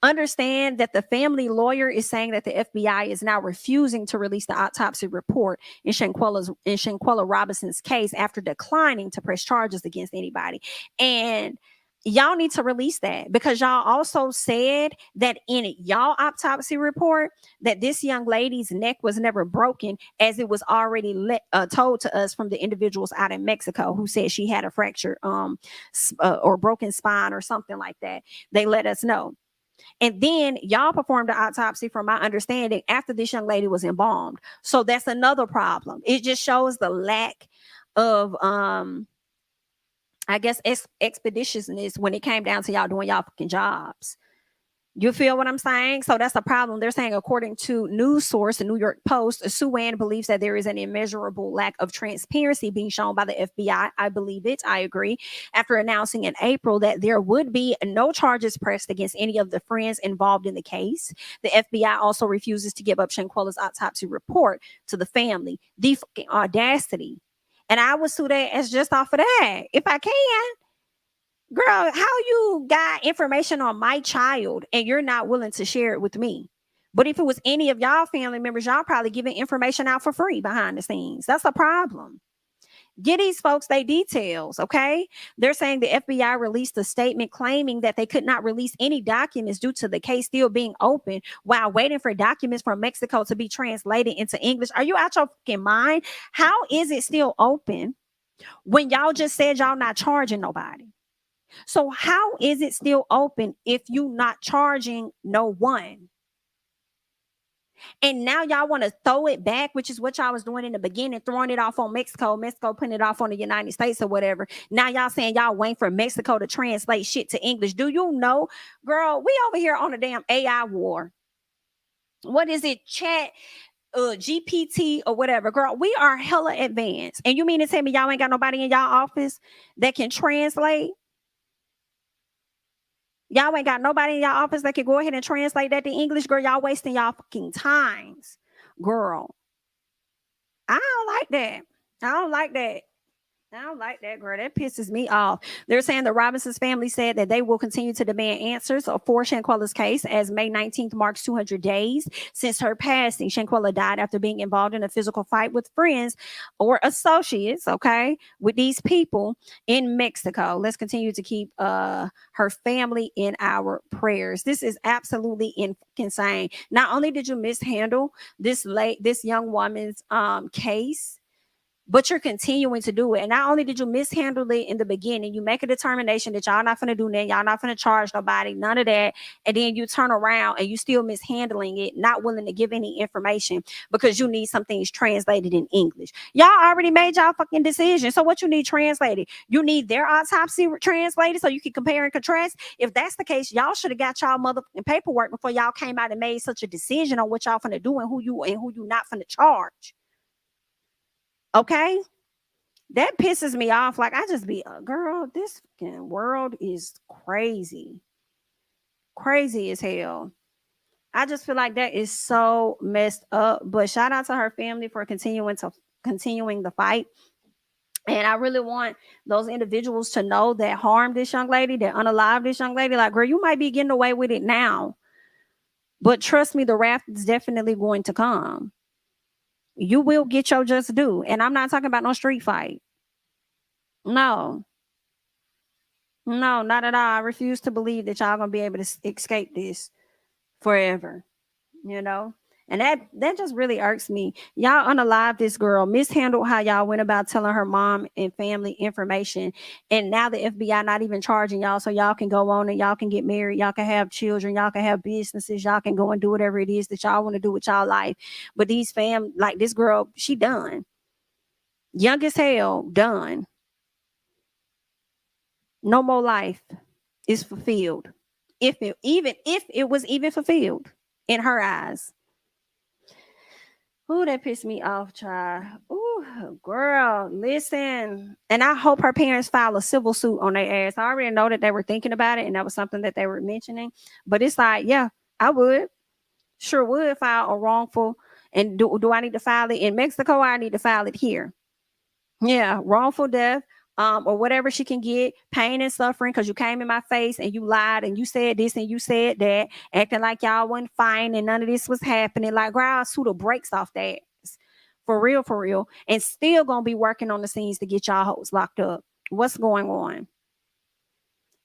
[SPEAKER 1] understand that the family lawyer is saying that the FBI is now refusing to release the autopsy report in Shanquella Robinson's case after declining to press charges against anybody. And y'all need to release that, because y'all also said that in y'all autopsy report that this young lady's neck was never broken, as it was already told to us from the individuals out in Mexico who said she had a fracture or broken spine or something like that. They let us know. And then y'all performed the autopsy, from my understanding, after this young lady was embalmed. So that's another problem. It just shows the lack of I guess expeditiousness when it came down to y'all doing y'all fucking jobs. You feel what I'm saying? So that's a problem. They're saying, according to news source, the New York Post, Suwan believes that there is an immeasurable lack of transparency being shown by the FBI. I believe it. I agree. After announcing in April that there would be no charges pressed against any of the friends involved in the case, the FBI also refuses to give up Shanquella's autopsy report to the family. The fucking audacity. And I would sue their ass just off of that, if I can. Girl, how you got information on my child and you're not willing to share it with me? But if it was any of y'all family members, y'all probably giving information out for free behind the scenes. That's a problem. Get these folks their details, okay? They're saying the FBI released a statement claiming that they could not release any documents due to the case still being open while waiting for documents from Mexico to be translated into English. Are you out your fucking mind? How is it still open when y'all just said y'all not charging nobody? So how is it still open if you not charging no one? And now y'all want to throw it back, which is what y'all was doing in the beginning, throwing it off on Mexico putting it off on the United States or whatever. Now y'all saying y'all waiting for Mexico to translate shit to English. Do you know, girl, we over here on a damn AI war. What is it? Chat GPT or whatever. Girl, we are hella advanced. And you mean to tell me y'all ain't got nobody in y'all office that can translate? Y'all ain't got nobody in y'all office that can go ahead and translate that to English? Girl, y'all wasting y'all fucking times. Girl, I don't like that. I don't like that. I don't like that, girl. That pisses me off. They're saying the Robinson's family said that they will continue to demand answers for Shanquella's case as May 19th marks 200 days since her passing. Shanquella died after being involved in a physical fight with friends or associates, okay, with these people in Mexico. Let's continue to keep her family in our prayers. This is absolutely insane. Not only did you mishandle this young woman's case, but you're continuing to do it. And not only did you mishandle it in the beginning, you make a determination that y'all not going to do that, y'all not going to charge nobody, none of that. And then you turn around and you still mishandling it, not willing to give any information because you need some things translated in English. Y'all already made y'all fucking decision. So what you need translated? You need their autopsy translated so you can compare and contrast. If that's the case, y'all should have got y'all motherfucking paperwork before y'all came out and made such a decision on what y'all finna do and who you not finna charge. Okay, that pisses me off. Like, I just be, girl, this fucking world is crazy as hell. I just feel like that is so messed up. But shout out to her family for continuing the fight. And I really want those individuals to know that harmed this young lady, that unalived this young lady. Like, girl, you might be getting away with it now, but trust me, the wrath is definitely going to come. You will get your just due. And I'm not talking about no street fight. No, not at all. I refuse to believe that y'all gonna be able to escape this forever, you know? And that just really irks me. Y'all unalive this girl, mishandled how y'all went about telling her mom and family information. And now the FBI not even charging y'all, so y'all can go on and y'all can get married, y'all can have children, y'all can have businesses, y'all can go and do whatever it is that y'all want to do with y'all life. But these like this girl, she done. Young as hell, done. No more life is fulfilled. If it was even fulfilled in her eyes. Ooh, that pissed me off, child. Ooh, girl, listen. And I hope her parents file a civil suit on their ass. I already know that they were thinking about it and that was something that they were mentioning. But it's like, yeah, I would. Sure would file a wrongful. And do I need to file it in Mexico or I need to file it here? Yeah, wrongful death. Or whatever she can get, pain and suffering because you came in my face and you lied and you said this and you said that, acting like y'all wasn't fine and none of this was happening. Like, girl, I'll sue the brakes off that. For real. And still gonna be working on the scenes to get y'all hoes locked up. What's going on?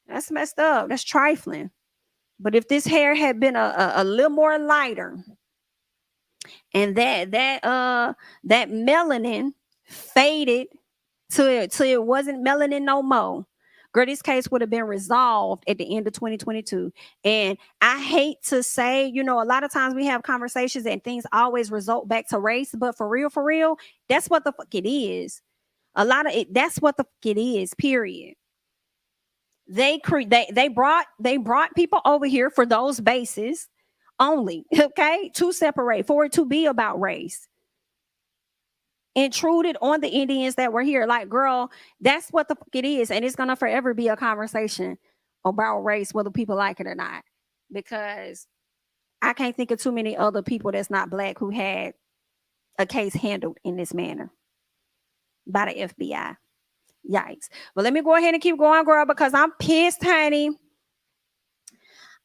[SPEAKER 1] That's messed up. That's trifling. But if this hair had been a little more lighter and that melanin faded till it wasn't melanin no more, girl, this case would have been resolved at the end of 2022. And I hate to say, a lot of times we have conversations and things always result back to race, but for real, that's what the fuck it is. A lot of it, that's what the fuck it is, period. They brought people over here for those bases only, okay, to separate, for it to be about race. Intruded on the Indians that were here. Like, girl, that's what the fuck it is. And it's going to forever be a conversation about race, whether people like it or not. Because I can't think of too many other people that's not black who had a case handled in this manner by the FBI. Yikes. But let me go ahead and keep going, girl, because I'm pissed, honey.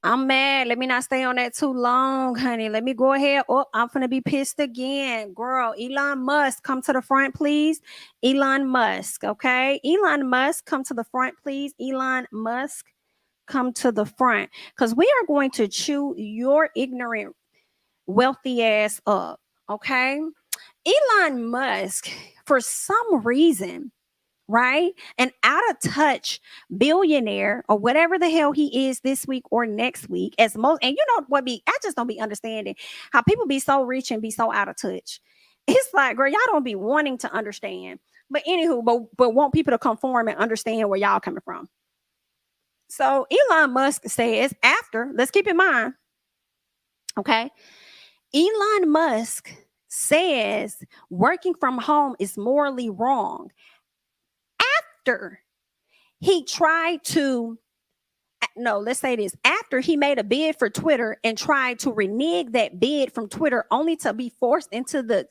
[SPEAKER 1] I'm mad. Let me not stay on that too long, honey. Let me go ahead. Oh, I'm finna be pissed again. Girl, Elon Musk, come to the front, please. Elon Musk, okay? Elon Musk, come to the front, please. Elon Musk, come to the front. Because we are going to chew your ignorant, wealthy ass up, okay? Elon Musk, for some reason, right? An out of touch billionaire or whatever the hell he is this week or next week, as most, and you know what I just don't be understanding how people be so rich and be so out of touch. It's like, girl, y'all don't be wanting to understand. But anywho, but want people to conform and understand where y'all coming from. So Elon Musk says let's keep in mind, okay? Elon Musk says working from home is morally wrong. After he tried to let's say this. After he made a bid for Twitter and tried to renege that bid from Twitter, only to be forced into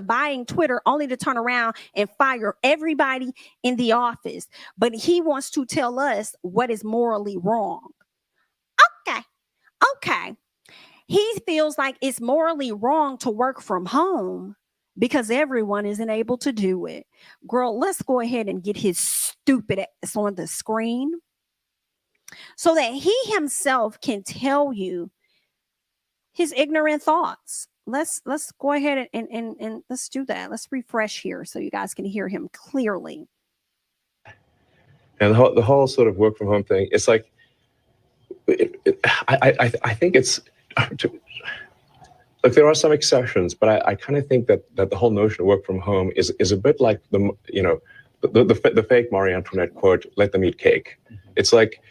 [SPEAKER 1] buying Twitter, only to turn around and fire everybody in the office. But he wants to tell us what is morally wrong. Okay. He feels like it's morally wrong to work from home because everyone isn't able to do it. Girl, let's go ahead and get his stupid ass on the screen so that he himself can tell you his ignorant thoughts. Let's go ahead and let's do that. Let's refresh here so you guys can hear him clearly.
[SPEAKER 2] And the whole sort of work from home thing, it's like, I think it's, look, there are some exceptions, but I kind of think that the whole notion of work from home is a bit like the fake Marie Antoinette quote, "Let them eat cake." It's like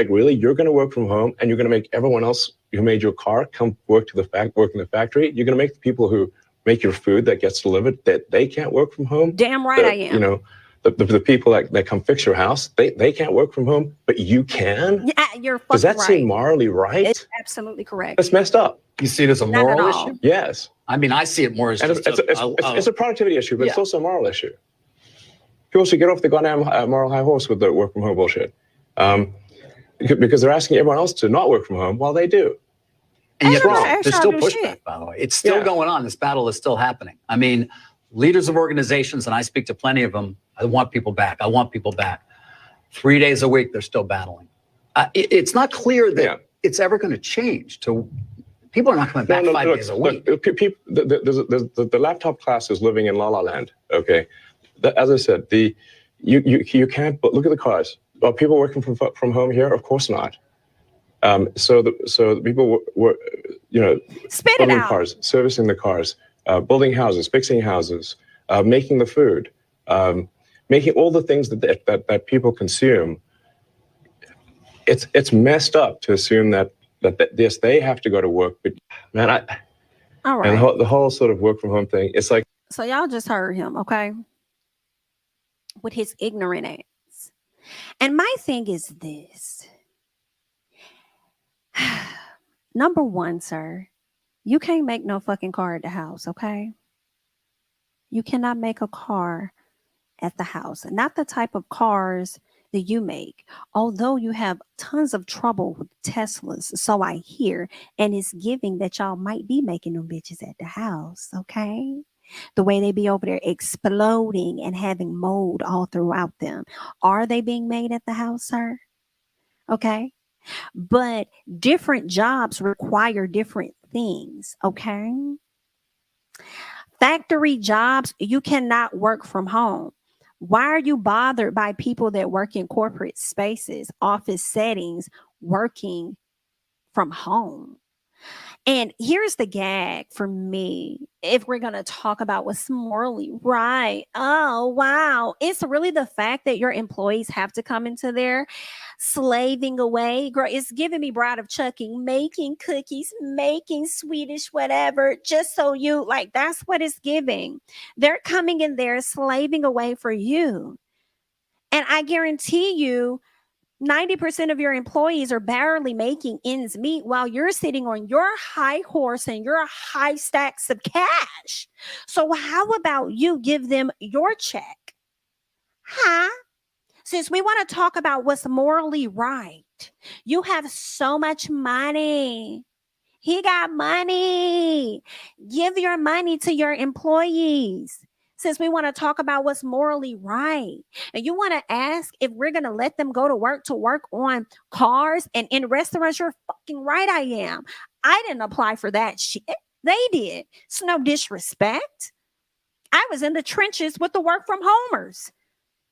[SPEAKER 2] really, you're going to work from home and you're going to make everyone else who made your car come work in the factory. You're going to make the people who make your food that gets delivered that they can't work from home.
[SPEAKER 1] Damn right I am.
[SPEAKER 2] The people that come fix your house, they can't work from home, but you can?
[SPEAKER 1] Yeah, you're fucking right.
[SPEAKER 2] Does that seem morally right?
[SPEAKER 1] It's absolutely correct.
[SPEAKER 2] That's messed up.
[SPEAKER 3] You see it as a moral issue?
[SPEAKER 2] Yes.
[SPEAKER 3] I mean, I see it more as just
[SPEAKER 2] it's a productivity issue, but it's also a moral issue. People should get off the goddamn moral high horse with the work from home bullshit. Because they're asking everyone else to not work from home while they do.
[SPEAKER 3] And yet there's still pushback, by the way. It's still going on. This battle is still happening. I mean, leaders of organizations, and I speak to plenty of them, I want people back. 3 days a week, they're still battling. It's not clear that it's ever going to change. People are not coming back 5 days a week.
[SPEAKER 2] The laptop class is living in La La Land. Okay, as I said, you can't. But look at the cars. Are people working from home here? Of course not. So the people were building cars, servicing the cars, building houses, fixing houses, making the food, making all the things that people consume. It's messed up to assume that yes, they have to go to work, but man,
[SPEAKER 1] all right.
[SPEAKER 2] And the whole sort of work from home thing, it's like.
[SPEAKER 1] So y'all just heard him, okay? With his ignorant ass. And my thing is this. Number one, sir, you can't make no fucking car at the house, okay? You cannot make a car at the house. Not the type of cars that you make. Although you have tons of trouble with Teslas, so I hear, and it's giving that y'all might be making them bitches at the house, okay? The way they be over there exploding and having mold all throughout them. Are they being made at the house, sir? Okay? But different jobs require different things, okay? Factory jobs, you cannot work from home. Why are you bothered by people that work in corporate spaces, office settings, working from home? And here's the gag for me. If we're going to talk about what's morally right. Oh, wow. It's really the fact that your employees have to come into there slaving away. Girl, it's giving me Bride of Chucking, making cookies, making Swedish, whatever, just so you, like, that's what it's giving. They're coming in there slaving away for you. And I guarantee you, 90% of your employees are barely making ends meet while you're sitting on your high horse and your high stacks of cash. So how about you give them your check? Huh? Since we want to talk about what's morally right, you have so much money. He got money. Give your money to your employees. Since we want to talk about what's morally right. And you want to ask if we're going to let them go to work on cars and in restaurants. You're fucking right I am. I didn't apply for that shit. They did. It's no disrespect. I was in the trenches with the work from homers.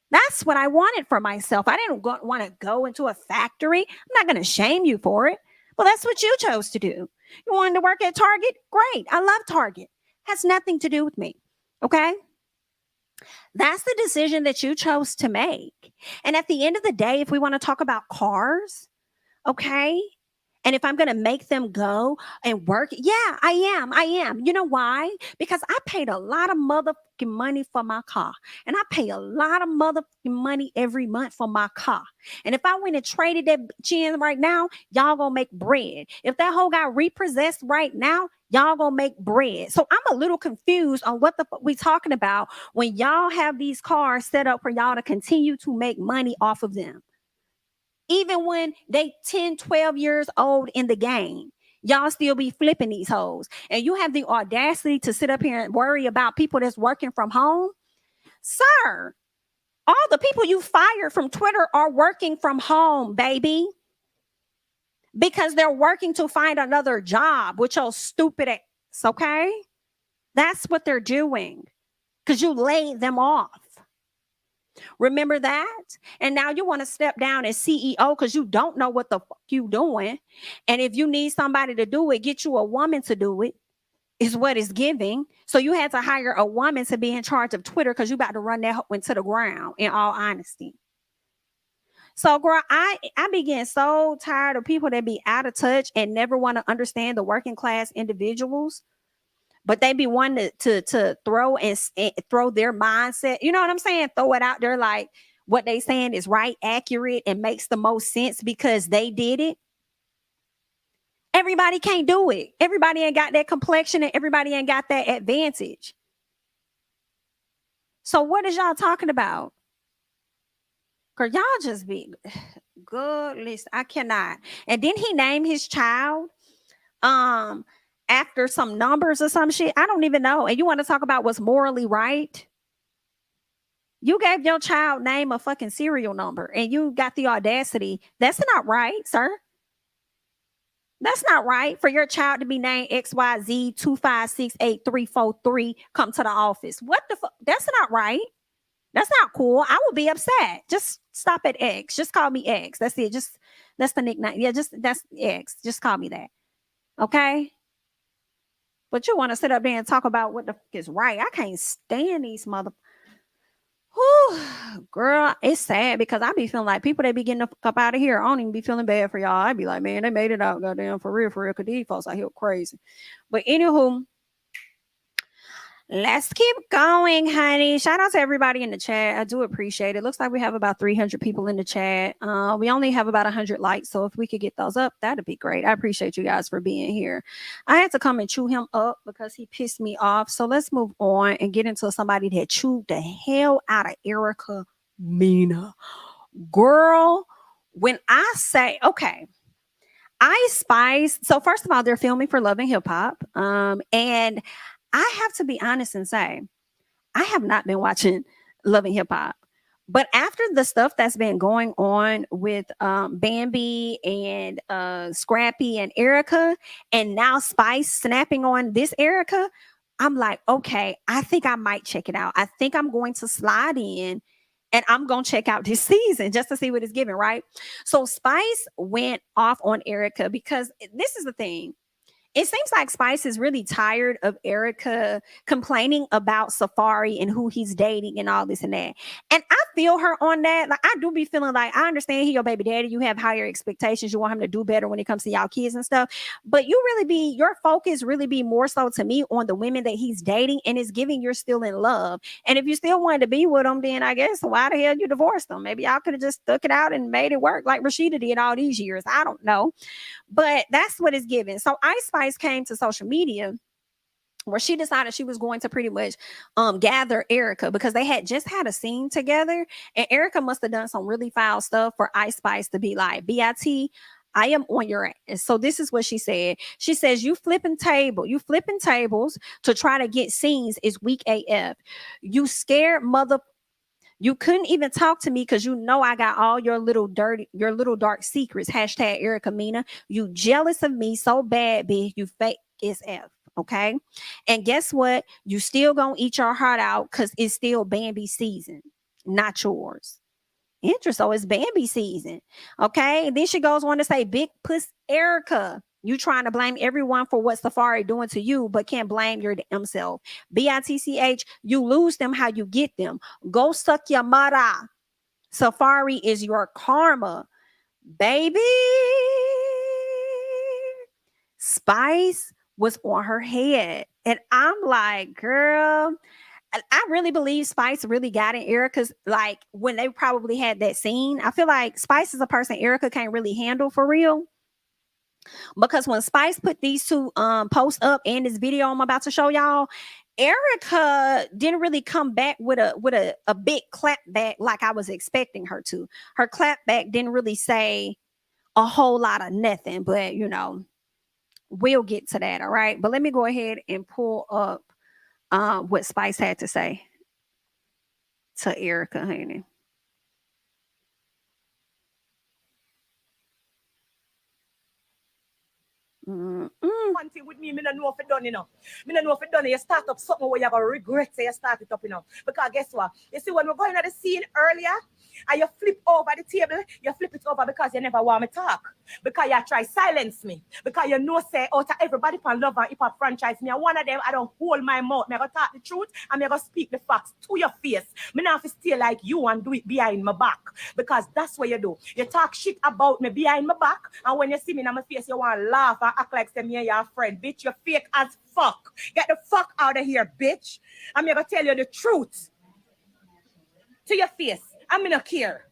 [SPEAKER 1] That's what I wanted for myself. I didn't want to go into a factory. I'm not going to shame you for it. Well, that's what you chose to do. You wanted to work at Target? Great. I love Target. Has nothing to do with me. Okay? That's the decision that you chose to make. And at the end of the day, if we want to talk about cars, okay, And if I'm going to make them go and work, yeah, I am. You know why? Because I paid a lot of motherfucking money for my car. And I pay a lot of motherfucking money every month for my car. And if I went and traded that bitch in right now, y'all gonna make bread. If that hoe got repossessed right now, y'all gonna make bread. So I'm a little confused on what the fuck we talking about when y'all have these cars set up for y'all to continue to make money off of them. Even when they 10, 12 years old in the game, y'all still be flipping these hoes. And you have the audacity to sit up here and worry about people that's working from home. Sir, all the people you fired from Twitter are working from home, baby. Because they're working to find another job with your stupid ass, okay? That's what they're doing. Because you laid them off. Remember that? And now you want to step down as CEO because you don't know what the fuck you doing. And if you need somebody to do it, get you a woman to do it, is what it's giving. So you had to hire a woman to be in charge of Twitter because you about to run that into the ground, in all honesty. So, girl, I be getting so tired of people that be out of touch and never want to understand the working class individuals. But they be wanting to throw and throw their mindset. You know what I'm saying? Throw it out there like what they saying is right, accurate, and makes the most sense because they did it. Everybody can't do it. Everybody ain't got that complexion and everybody ain't got that advantage. So what is y'all talking about? Cause y'all just be good. Listen, I cannot. And then he named his child after some numbers or some shit. I don't even know. And you want to talk about what's morally right? You gave your child name a fucking serial number and you got the audacity. That's not right, sir. That's not right for your child to be named XYZ 2568343. Come to the office. What the fuck? That's not right. That's not cool. I would be upset. Just stop at X. Just call me X. That's it. Just that's the nickname. Yeah, that's X. Just call me that. Okay? But you want to sit up there and talk about what the fuck is right. I can't stand these mother. Whew, girl, it's sad because I be feeling like people that be getting the fuck up out of here. I don't even be feeling bad for y'all. I be like, man, they made it out, goddamn, for real, because these folks out here crazy. But anywho, let's keep going, honey. Shout out to everybody in the chat. I do appreciate it. Looks like we have about 300 people in the chat. We only have about 100 likes. So if we could get those up, that'd be great. I appreciate you guys for being here. I had to come and chew him up because he pissed me off. So let's move on and get into somebody that chewed the hell out of Erica Mena. Girl, when I say, okay, Ice Spice. So first of all, they're filming for Love and Hip Hop. And I have to be honest and say, I have not been watching Love and Hip Hop. But after the stuff that's been going on with Bambi and Scrappy and Erica, and now Spice snapping on this Erica, I'm like, okay, I think I might check it out. I think I'm going to slide in and I'm going to check out this season just to see what it's giving, right? So Spice went off on Erica because this is the thing. It seems like Spice is really tired of Erica complaining about Safari and who he's dating and all this and that. And I feel her on that. Like, I do be feeling like, I understand he your baby daddy. You have higher expectations. You want him to do better when it comes to y'all kids and stuff. But your focus really be more so to me on the women that he's dating, and it's giving you're still in love. And if you still wanted to be with him, then I guess why the hell you divorced him? Maybe y'all could have just stuck it out and made it work like Rashida did all these years. I don't know. But that's what it's giving. So Ice Spice came to social media where she decided she was going to pretty much gather Erica because they had just had a scene together, and Erica must have done some really foul stuff for Ice Spice to be like, BIT, I am on your ass. So this is what she said. She says, you flipping tables to try to get scenes is weak AF. You scared mother. You couldn't even talk to me because you know I got all your little dark secrets. Hashtag Erica Mena. You jealous of me so bad, bitch. You fake as F. Okay. And guess what? You still gonna eat your heart out because it's still Bambi season, not yours. Interesting. So it's Bambi season. Okay. And then she goes on to say, big puss Erica. You trying to blame everyone for what Safari doing to you, but can't blame your damn self. BITCH, you lose them how you get them. Go suck your mother. Safari is your karma. Baby. Spice was on her head. And I'm like, girl, I really believe Spice really got in Erica's, like, when they probably had that scene. I feel like Spice is a person Erica can't really handle for real. Because when Spice put these two posts up and this video I'm about to show y'all, Erica didn't really come back with a big clap back like I was expecting her to. Her clap back didn't really say a whole lot of nothing, but you know, we'll get to that. All right. But let me go ahead and pull up what Spice had to say to Erica, honey.
[SPEAKER 4] One thing with me don't know if it done, you know. Me don't know if it done. You start up something where you're going to regret say you start it up, you know. Because guess what? You see, when we're going at the scene earlier, and you flip over the table, you flip it over because you never want me talk. Because you try silence me. Because you know, say, out of everybody from Love and Hip Hop franchise, me and one of them, I don't hold my mouth. Me I go talk the truth, and me I go speak the facts to your face. Me not have to stay like you and do it behind my back. Because that's what you do. You talk shit about me behind my back, and when you see me in my face, you want to laugh and act like say me and your friend. Bitch, you're fake as fuck. Get the fuck out of here, bitch. I'm going to tell you the truth to your face. I'm not care.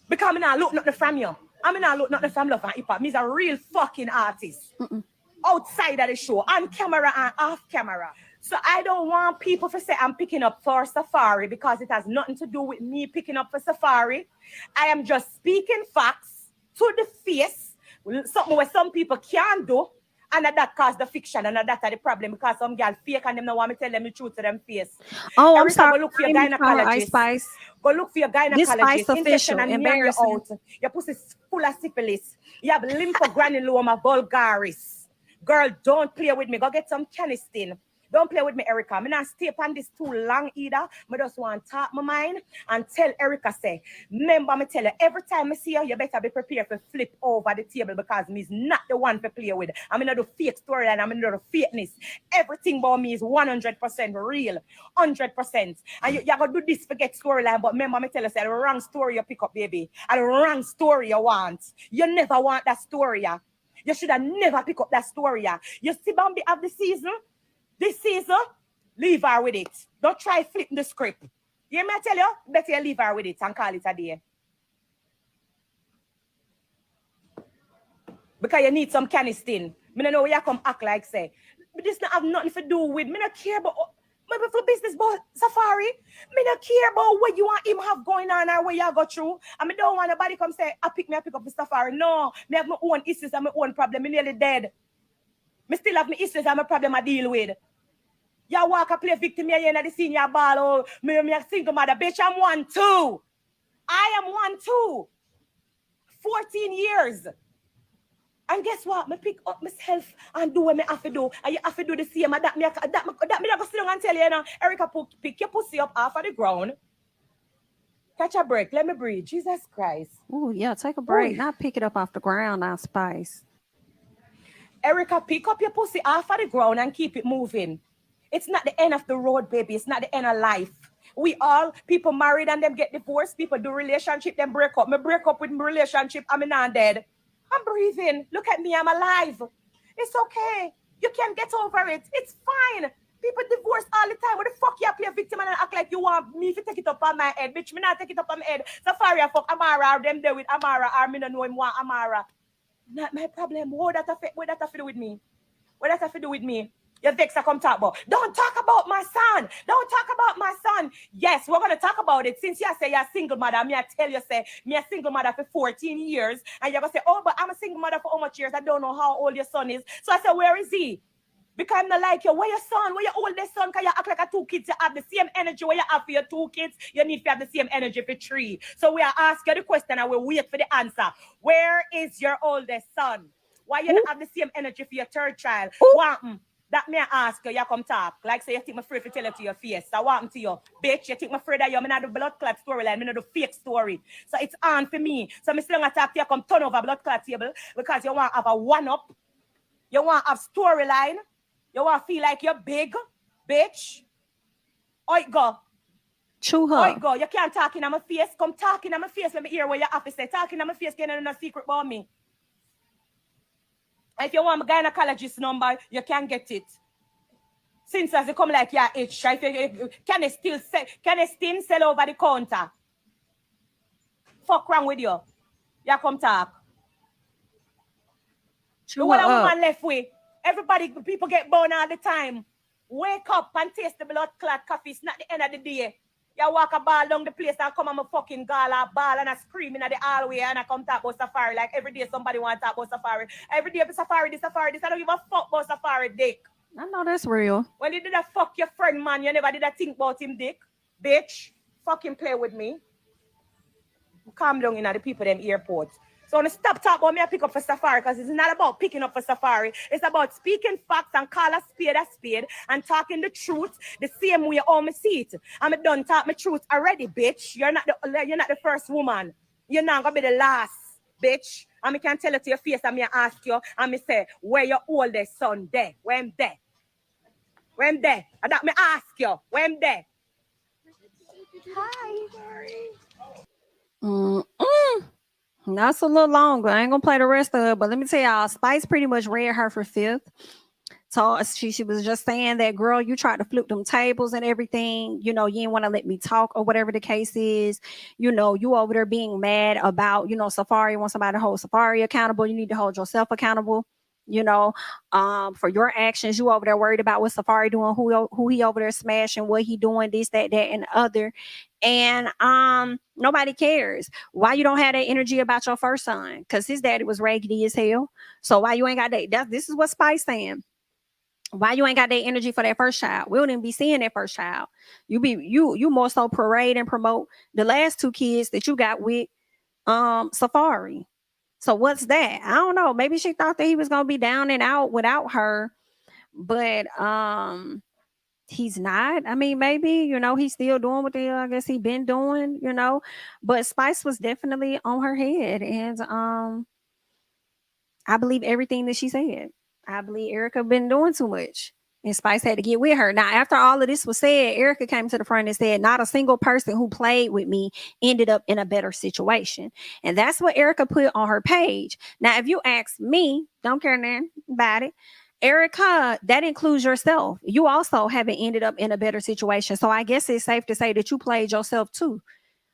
[SPEAKER 4] Because I'm not look nothing from you. I'm not look nothing from Love and Hip Hop. Me's a real fucking artist. Outside of the show, on camera and off camera. So I don't want people to say I'm picking up for Safari because it has nothing to do with me picking up for Safari. I am just speaking facts to the face. Something where some people can't do. And that caused the fiction, and that's the problem because some girl fake and them don't want me tell them the truth to them face.
[SPEAKER 1] Oh, I'm sorry.
[SPEAKER 4] Go look for your gynecologist.
[SPEAKER 1] Spice.
[SPEAKER 4] Go look for your gynecologist.
[SPEAKER 1] This Spice official. Embarrassing.
[SPEAKER 4] Your pussy's full of syphilis. You have lymphogranuloma vulgaris. Girl, don't play with me. Go get some canistin. Don't play with me, Erica. I'm not stay on this too long either. I just want to talk my mind and tell Erica, say, remember me tell you, every time I see you, you better be prepared to flip over the table because me's not the one to play with. I'm not the fake storyline. I'm not the fakeness. Everything about me is 100% real. 100%. And you're going to do this forget storyline, but remember me tell you, say, the wrong story you pick up, baby. And the wrong story you want. You never want that story, yeah. You should have never pick up that story, yeah. You see Bambi of the season? This season, leave her with it. Don't try flipping the script. You hear me tell you? Better you leave her with it and call it a day. Because you need some canistin. I don't know where you come act like say. But this not have nothing to do with. Me not care about maybe for business about Safari. Me not care about what you want him have going on or where you go through. And I don't want nobody come say, I pick up the Safari. No, me have my own issues and my own problem. Me nearly dead. Me still have my issues and my problem I deal with. You walk and play victim here in the scene, you ball, oh, me a single mother. Bitch, I'm 1 too. I am 1 too. 14 years. And guess what? Me pick up myself and do what me have to do. And you have to do the same. And that me not go sit down and tell you, you know, Erica, pick your pussy up off of the ground. Catch a break. Let me breathe. Jesus Christ.
[SPEAKER 1] Oh, yeah, take a break. Ooh. Not pick it up off the ground, now, Spice.
[SPEAKER 4] Erica, pick up your pussy off of the ground and keep it moving. It's not the end of the road, baby. It's not the end of life. We all, people married and them get divorced. People do relationship, them break up. Me break up with my relationship. I'm not dead. I'm breathing. Look at me. I'm alive. It's okay. You can get over it. It's fine. People divorce all the time. What the fuck you play a victim and act like you want me to take it up on my head? Bitch, me not take it up on my head. Safari, fuck Amara, or them there with Amara, or me don't know him want Amara. Not my problem. What that have to do with me? What that have to do with me? Your vex come talk about. Don't talk about my son. Don't talk about my son. Yes, we're going to talk about it. Since you say you're a single mother, me I tell you, say, me a single mother for 14 years. And you're going to say, oh, but I'm a single mother for how much years? I don't know how old your son is. So I said, where is he? Because I'm not like you. Where your son? Where your oldest son? Because you act like a 2 kids. You have the same energy where you have for your 2 kids. You need to have the same energy for 3. So we are asking the question and we wait for the answer. Where is your oldest son? Why you don't have the same energy for your 3rd child? What? That me ask you, you come talk. Like say you think me afraid to tell it to your face. So what happened to you? Bitch, you think me afraid that you? Me not do blood clot storyline, me not do fake story. So it's on for me. So me still gonna talk to you, come turn over blood clot table because you want to have a 1-up. You want to have storyline. You want to feel like you're big, bitch. Oi, go.
[SPEAKER 1] Chew her.
[SPEAKER 4] Oi, go. You can't talk in my face. Come talk in my face. Let me hear what you have to say. Talking in my face, can't know no secret about me. If you want my gynecologist number, you can get it. Since as you come like your itch, can they still sell over the counter? Fuck wrong with you? You come talk. The one woman left with. Everybody, people get born all the time. Wake up and taste the blood clot coffee. It's not the end of the day. You walk a ball down the place and come on my fucking gala ball and I screaming at the hallway and I come talk about safari. Like every day somebody want to talk about safari. Every day safari, this. I don't give a fuck about safari dick.
[SPEAKER 1] I know that's real.
[SPEAKER 4] When you did a fuck your friend, man, you never did a think about him dick. Bitch, fucking play with me. Calm down in the people them airports. So when I stop talking about me, I pick up for safari because it's not about picking up for safari. It's about speaking facts and call a spade and talking the truth the same way you all me see it. I'm done talk my truth already, bitch. You're not the first woman. You're not gonna be the last, bitch. And I can tell it to your face and me ask you and me say, where your oldest son there? Where him there? Where him there? And that me ask you, where him there? Hi.
[SPEAKER 1] That's a little longer. I ain't gonna play the rest of it, but let me tell y'all, Spice pretty much read her for fifth. So she was just saying that, girl, you tried to flip them tables and everything. You know, you didn't want to let me talk or whatever the case is. You know, you over there being mad about, you know, Safari want somebody to hold Safari accountable. You need to hold yourself accountable. You know, for your actions. You over there worried about what Safari doing, who he over there smashing, what he doing, this, that, and the other. And nobody cares. Why you don't have that energy about your first son? Because his daddy was raggedy as hell. So why you ain't got that? This is what Spice saying. Why you ain't got that energy for that first child? We wouldn't be seeing that first child. You more so parade and promote the last two kids that you got with Safari. So what's that? I don't know. Maybe she thought that he was gonna be down and out without her, but he's not. I mean, maybe, you know, he's still doing what I guess he been doing, you know. But Spice was definitely on her head, and I believe everything that she said. I believe Erica been doing too much, and Spice had to get with her. Now, after all of this was said, Erica came to the front and said, not a single person who played with me ended up in a better situation. And that's what Erica put on her page. Now, if you ask me, don't care nothing about it, Erica, that includes yourself. You also haven't ended up in a better situation. So I guess it's safe to say that you played yourself too.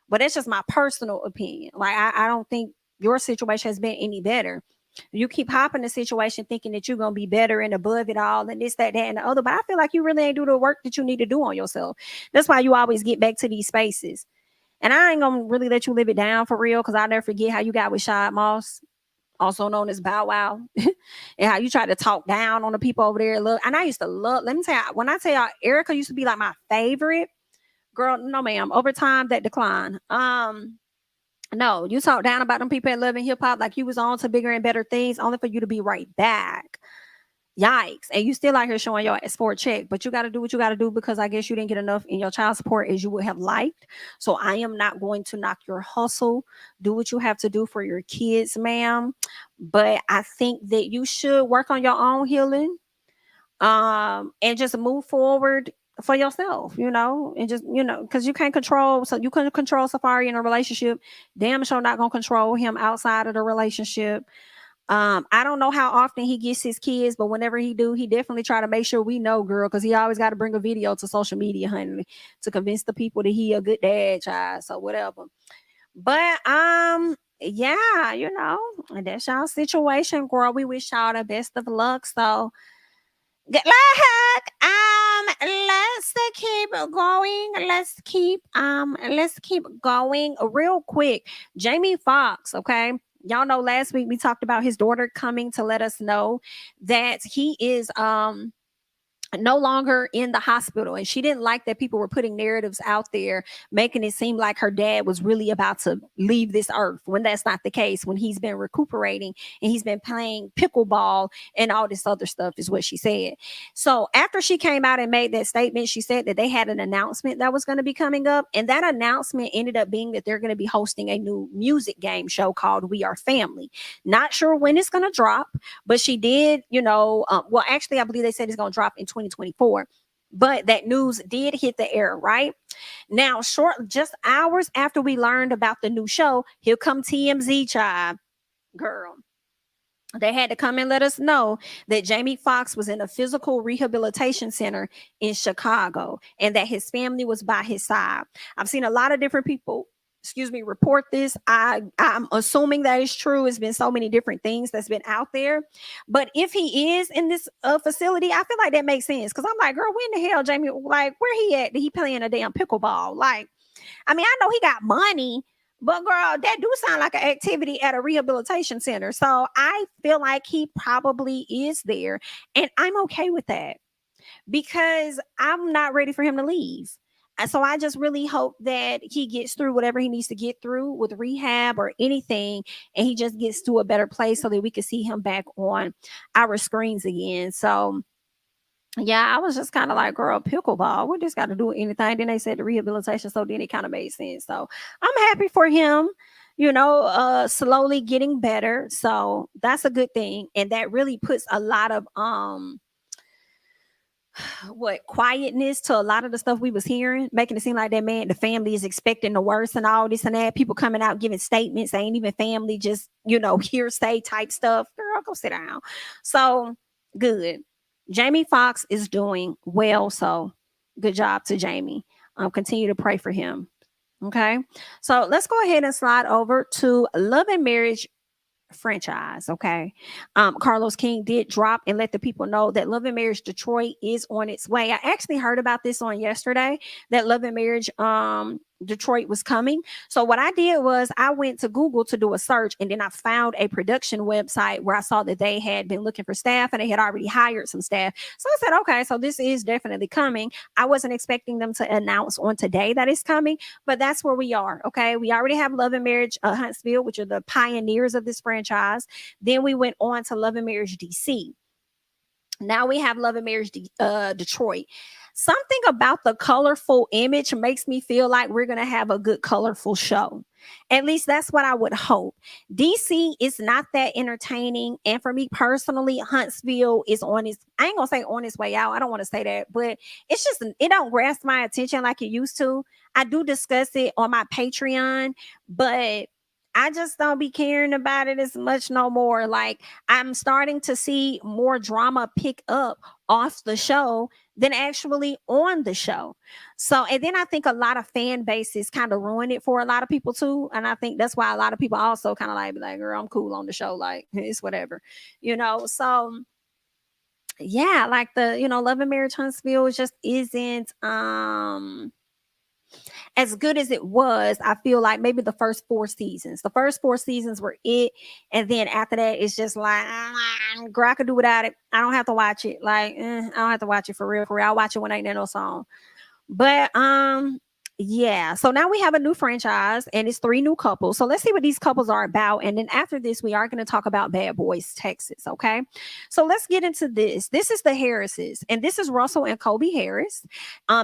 [SPEAKER 1] But that's just my personal opinion. Like, I don't think your situation has been any better. You keep hopping the situation thinking that you're going to be better and above it all and this, that, and the other. But I feel like you really ain't do the work that you need to do on yourself. That's why you always get back to these spaces. And I ain't going to really let you live it down for real, because I'll never forget how you got with Shad Moss, also known as Bow Wow, and how you try to talk down on the people over there. Look, and I used to love, let me tell you, when I tell y'all, Erica used to be like my favorite girl. No, ma'am. Over time, that declined. No, you talk down about them people at Love and Hip Hop like you was on to bigger and better things, only for you to be right back. Yikes. And you still out here showing your sport check, but you got to do what you got to do, because I guess you didn't get enough in your child support as you would have liked. So I am not going to knock your hustle. Do what you have to do for your kids, ma'am. But I think that you should work on your own healing, and just move forward for yourself, you know, and just, you know, because you can't control, so you couldn't control Safari in a relationship. Damn sure not gonna control him outside of the relationship. I don't know how often he gets his kids, but whenever he do, he definitely try to make sure we know, girl, because he always got to bring a video to social media, honey, to convince the people that he a good dad, child. So whatever. But yeah, you know, that's y'all situation, girl. We wish y'all the best of luck. So good luck. Let's keep going. Let's keep going real quick. Jamie Foxx, okay. Y'all know last week we talked about his daughter coming to let us know that he is no longer in the hospital, and she didn't like that people were putting narratives out there making it seem like her dad was really about to leave this earth, when that's not the case, when he's been recuperating and he's been playing pickleball and all this other stuff, is what she said. So after she came out and made that statement, she said that they had an announcement that was going to be coming up, and that announcement ended up being that they're going to be hosting a new music game show called We Are Family. Not sure when it's going to drop, but she did, you know, well, actually, I believe they said it's going to drop in 2024, but that news did hit the air right now. Just hours after we learned about the new show, here come TMZ, child, girl. They had to come and let us know that Jamie Foxx was in a physical rehabilitation center in Chicago and that his family was by his side. I've seen a lot of different people, report this. I'm assuming that is true. It's been so many different things that's been out there. But if he is in this facility, I feel like that makes sense. Because I'm like, girl, when the hell, Jamie, like, where he at? He playing a damn pickleball? Like, I mean, I know he got money, but girl, that do sound like an activity at a rehabilitation center. So I feel like he probably is there. And I'm okay with that because I'm not ready for him to leave. And so I just really hope that he gets through whatever he needs to get through with rehab or anything. And he just gets to a better place so that we can see him back on our screens again. So yeah, I was just kind of like, girl, pickleball, what this got to do with anything? Then they said the rehabilitation, so then it kind of made sense. So I'm happy for him, slowly getting better. So that's a good thing. And that really puts a lot of quietness to a lot of the stuff we was hearing, making it seem like that man, the family is expecting the worst and all this and that. People coming out giving statements, they ain't even family, just hearsay type stuff. Girl, go sit down. So good. Jamie Foxx is doing well, so good job to Jamie. Continue to pray for him. Okay, so let's go ahead and slide over to Love and Marriage franchise. Okay, Carlos King did drop and let the people know that Love and Marriage Detroit is on its way. I actually heard about this on yesterday, that Love and Marriage Detroit was coming. So what I did was I went to Google to do a search, and then I found a production website where I saw that they had been looking for staff and they had already hired some staff. So I said, okay, so this is definitely coming. I wasn't expecting them to announce on today that it's coming, but that's where we are. Okay, we already have Love and Marriage Huntsville, which are the pioneers of this franchise. Then we went on to Love and Marriage DC. Now we have Love and Marriage Detroit. Something about the colorful image makes me feel like we're going to have a good, colorful show. At least that's what I would hope. DC is not that entertaining. And for me personally, Huntsville is on its, I ain't going to say on its way out. I don't want to say that, but it's just, it don't grasp my attention like it used to. I do discuss it on my Patreon, but I just don't be caring about it as much no more. Like, I'm starting to see more drama pick up off the show than actually on the show. So, and then I think a lot of fan bases kind of ruin it for a lot of people too. And I think that's why a lot of people also kind of like, girl, I'm cool on the show. Like, it's whatever, so yeah, like the, Love and Marriage Huntsville just isn't, as good as it was. I feel like maybe the first 4 seasons. The first 4 seasons were it. And then after that, it's just like, girl, I could do without it. I don't have to watch it. Like, I don't have to watch it for real. I'll watch it when ain't there no song. But yeah, so now we have a new franchise and it's 3 new couples. So let's see what these couples are about. And then after this, we are going to talk about Bad Boys, Texas. Okay, so let's get into this. This is the Harrises, and this is Russell and Colby Harris.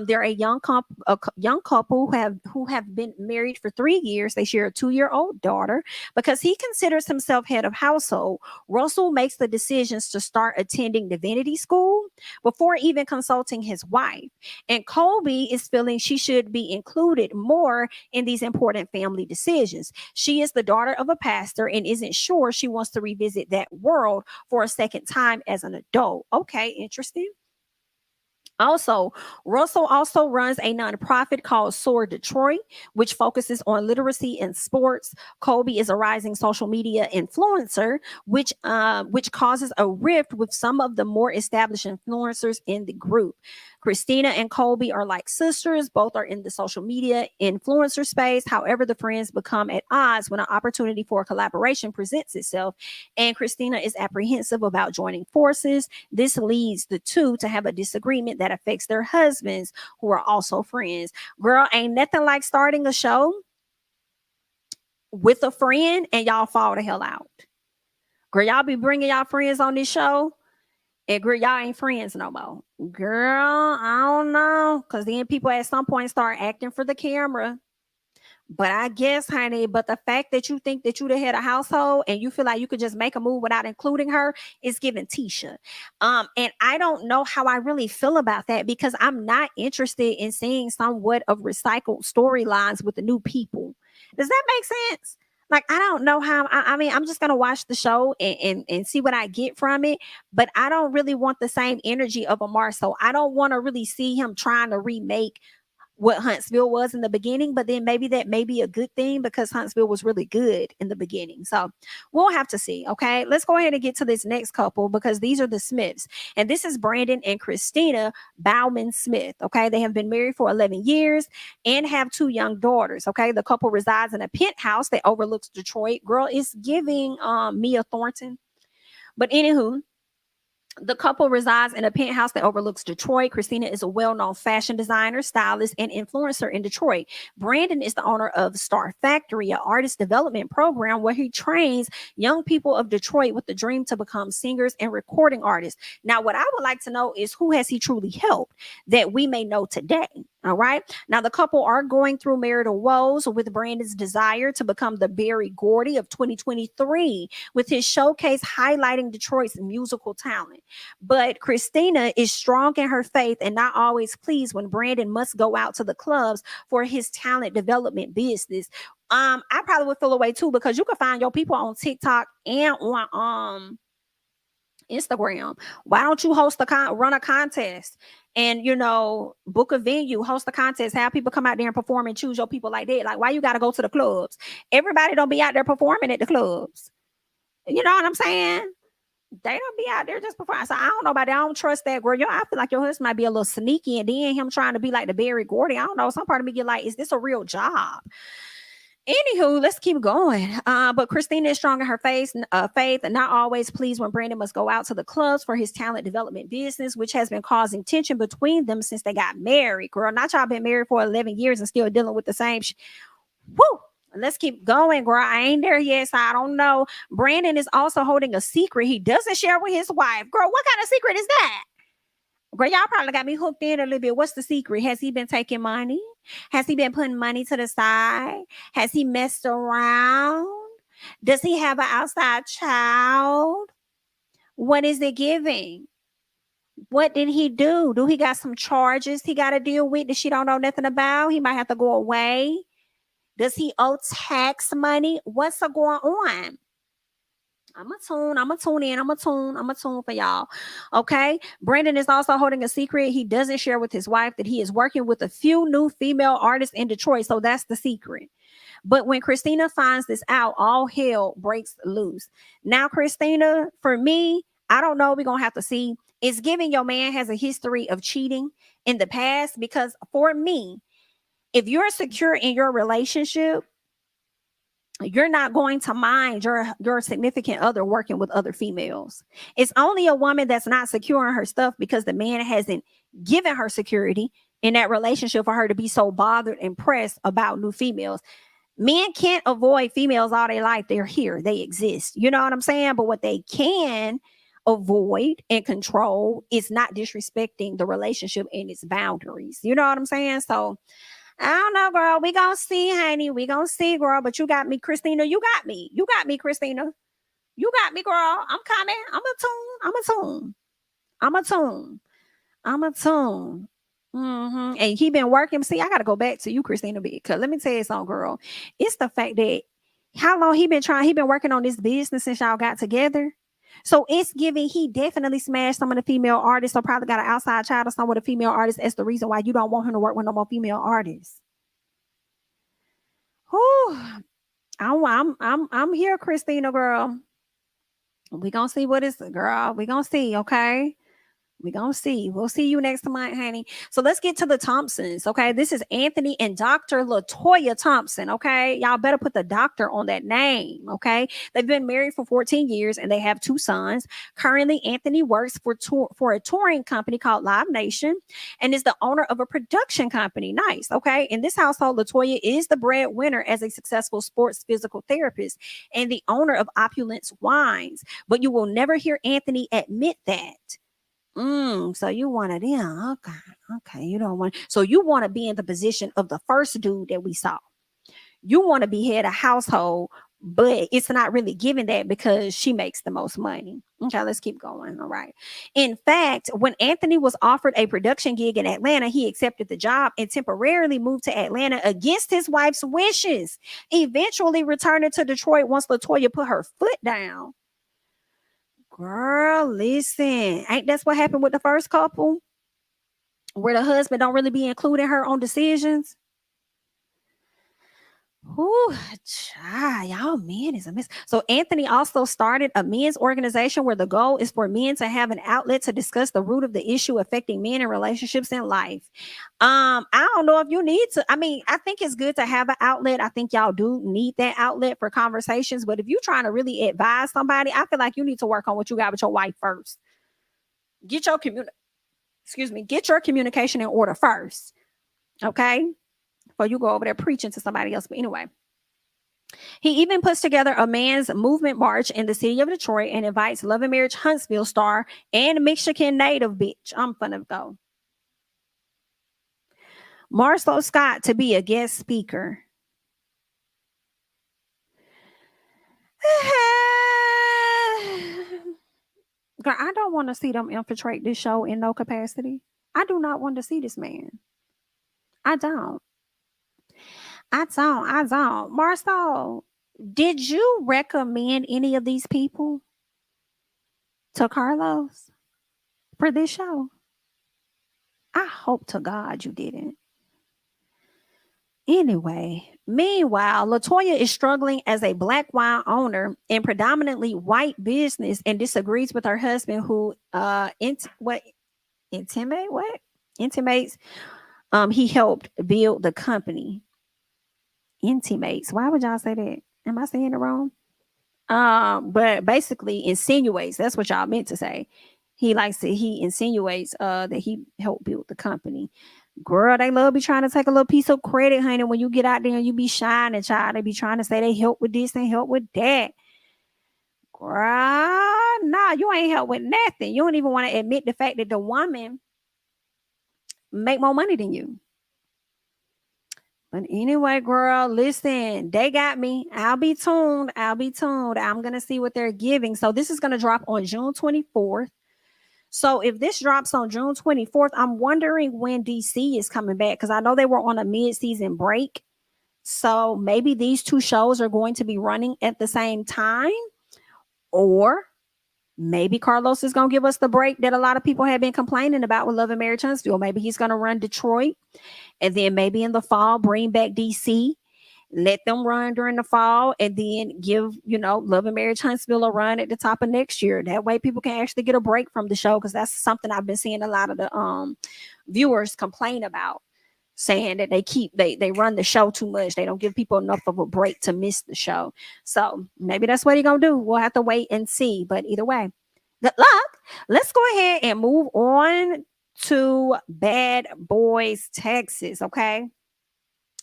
[SPEAKER 1] They're a young couple who have been married for 3 years. They share a 2-year-old daughter. Because he considers himself head of household, Russell makes the decisions to start attending divinity school before even consulting his wife. And Colby is feeling she should be included more in these important family decisions. She is the daughter of a pastor and isn't sure she wants to revisit that world for a second time as an adult. Okay, interesting. Also, Russell also runs a nonprofit called Soar Detroit, which focuses on literacy in sports. Colby is a rising social media influencer, which causes a rift with some of the more established influencers in the group. Christina and Colby are like sisters. Both are in the social media influencer space. However, the friends become at odds when an opportunity for a collaboration presents itself, and Christina is apprehensive about joining forces. This leads the two to have a disagreement that affects their husbands, who are also friends. Girl, ain't nothing like starting a show with a friend and y'all fall the hell out. Girl, y'all be bringing y'all friends on this show, and girl, y'all ain't friends no more. Girl, I don't know. Because then people at some point start acting for the camera. But I guess, honey, but the fact that you think that you the head of household and you feel like you could just make a move without including her is giving Tisha. And I don't know how I really feel about that, because I'm not interested in seeing somewhat of recycled storylines with the new people. Does that make sense? Like, I don't know how. I mean, I'm just gonna watch the show and see what I get from it. But I don't really want the same energy of Amar. So I don't want to really see him trying to remake what Huntsville was in the beginning, but then maybe that may be a good thing because Huntsville was really good in the beginning. So we'll have to see. Okay, let's go ahead and get to this next couple because these are the Smiths, and this is Brandon and Christina Bauman Smith. Okay, they have been married for 11 years and have 2 young daughters. Okay, the couple resides in a penthouse that overlooks Detroit. Girl, is giving Mia Thornton. But anywho, the couple resides in a penthouse that overlooks Detroit. Christina is a well-known fashion designer, stylist, and influencer in Detroit. Brandon is the owner of Star Factory, an artist development program where he trains young people of Detroit with the dream to become singers and recording artists. Now, what I would like to know is who has he truly helped that we may know today? All right. Now, the couple are going through marital woes with Brandon's desire to become the Berry Gordy of 2023 with his showcase highlighting Detroit's musical talent. But Christina is strong in her faith and not always pleased when Brandon must go out to the clubs for his talent development business. I probably would feel away too because you can find your people on TikTok and on Instagram. Why don't you run a contest and book a venue, host a contest, have people come out there and perform and choose your people like that? Like, why you got to go to the clubs? Everybody don't be out there performing at the clubs. You know what I'm saying? They don't be out there just performing. So I don't know about that. I don't trust that, girl. I feel like your husband might be a little sneaky, and then him trying to be like the Berry Gordy. I don't know. Some part of me get like, is this a real job? Anywho, let's keep going. But Christina is strong in her faith and not always pleased when Brandon must go out to the clubs for his talent development business, which has been causing tension between them since they got married. Girl, not y'all been married for 11 years and still dealing with the same Woo! Let's keep going, girl. I ain't there yet, so I don't know. Brandon is also holding a secret he doesn't share with his wife. Girl, what kind of secret is that? Girl, y'all probably got me hooked in a little bit. What's the secret? Has he been taking money? Has he been putting money to the side? Has he messed around? Does he have an outside child? What is it giving? What did he do? Do he got some charges he got to deal with that she don't know nothing about? He might have to go away. Does he owe tax money? What's going on? I'm a tune for y'all. Okay. Brandon is also holding a secret he doesn't share with his wife that he is working with a few new female artists in Detroit. So that's the secret. But when Christina finds this out, all hell breaks loose. Now, Christina, for me, I don't know. We're going to have to see. It's giving your man has a history of cheating in the past, because for me, if you're secure in your relationship, you're not going to mind your significant other working with other females. It's only a woman that's not secure in her stuff because the man hasn't given her security in that relationship for her to be so bothered and pressed about new females. Men can't avoid females all their life. They're here. They exist. You know what I'm saying? But what they can avoid and control is not disrespecting the relationship and its boundaries. You know what I'm saying? So I don't know, girl. We gonna see, honey. We gonna see, girl. But you got me, Christina. You got me. You got me, Christina. You got me, girl. I'm coming. I'm a tune. And he been working. See, I gotta go back to you, Christina, because let me tell you something, girl. It's the fact that how long he been working on this business since y'all got together. So it's giving he definitely smashed some of the female artists, or probably got an outside child or some of the female artists. That's the reason why you don't want him to work with no more female artists. Whew. I'm here, Christina, girl. We gonna see what is, girl. We gonna see, okay? We gonna see. We'll see you next month, honey. So let's get to the Thompsons, okay? This is Anthony and Dr. LaToya Thompson, okay? Y'all better put the doctor on that name, okay? They've been married for 14 years and they have 2 sons. Currently, Anthony works for a touring company called Live Nation and is the owner of a production company. Nice, okay? In this household, LaToya is the breadwinner as a successful sports physical therapist and the owner of Opulence Wines. But you will never hear Anthony admit that. So you want to them. Okay. You don't want, so you want to be in the position of the first dude that we saw. You want to be head of household, but it's not really giving that because she makes the most money. Okay, let's keep going. All right. In fact, when Anthony was offered a production gig in Atlanta, he accepted the job and temporarily moved to Atlanta against his wife's wishes, eventually returning to Detroit once LaToya put her foot down. Girl, listen, ain't that's what happened with the first couple? Where the husband don't really be including her on decisions? Ooh, child, y'all men is a mess. So Anthony also started a men's organization where the goal is for men to have an outlet to discuss the root of the issue affecting men and relationships in life. I don't know if you need to. I mean, I think it's good to have an outlet. I think y'all do need that outlet for conversations. But if you're trying to really advise somebody, I feel like you need to work on what you got with your wife first. Get your communication in order first. Okay? Before you go over there preaching to somebody else. But anyway, he even puts together a man's movement march in the city of Detroit and invites Love and Marriage Huntsville star and Michigan native bitch. I'm gonna go. Marcelo Scott to be a guest speaker. Girl, I don't want to see them infiltrate this show in no capacity. I do not want to see this man. I don't. Marcel, did you recommend any of these people to Carlos for this show? I hope to God you didn't. Anyway, meanwhile, LaToya is struggling as a black wine owner in predominantly white business and disagrees with her husband who intimates he helped build the company. Intimates. Why would y'all say that? Am I saying it wrong? But basically insinuates. That's what y'all meant to say. He insinuates that he helped build the company. Girl, they love be trying to take a little piece of credit, honey. When you get out there and you be shining, child, they be trying to say they help with this and help with that. Girl, nah, you ain't help with nothing. You don't even want to admit the fact that the woman make more money than you. But anyway, girl, listen, they got me. I'll be tuned. I'm going to see what they're giving. So this is going to drop on June 24th. So if this drops on June 24th, I'm wondering when DC is coming back because I know they were on a mid-season break. So maybe these two shows are going to be running at the same time. Or maybe Carlos is going to give us the break that a lot of people have been complaining about with Love and Marriage Huntsville. Maybe he's going to run Detroit. And then maybe in the fall, bring back DC, let them run during the fall, and then give, Love and Marriage Huntsville a run at the top of next year. That way people can actually get a break from the show, because that's something I've been seeing a lot of the viewers complain about, saying that they run the show too much. They don't give people enough of a break to miss the show. So maybe that's what he's going to do. We'll have to wait and see. But either way, good luck. Let's go ahead and move on to Bad Boys, Texas. Okay.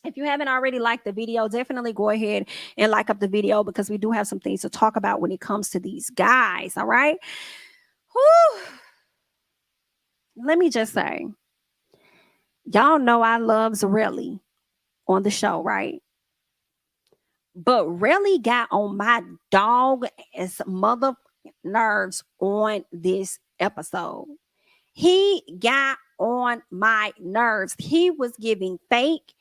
[SPEAKER 1] If you haven't already liked the video, definitely go ahead and like up the video, because we do have some things to talk about when it comes to these guys. All right. Whew. Let me just say, y'all know I loves Rollie on the show, right? But Rollie got on my dog as mother nerves on this episode. He got on my nerves. He was giving fake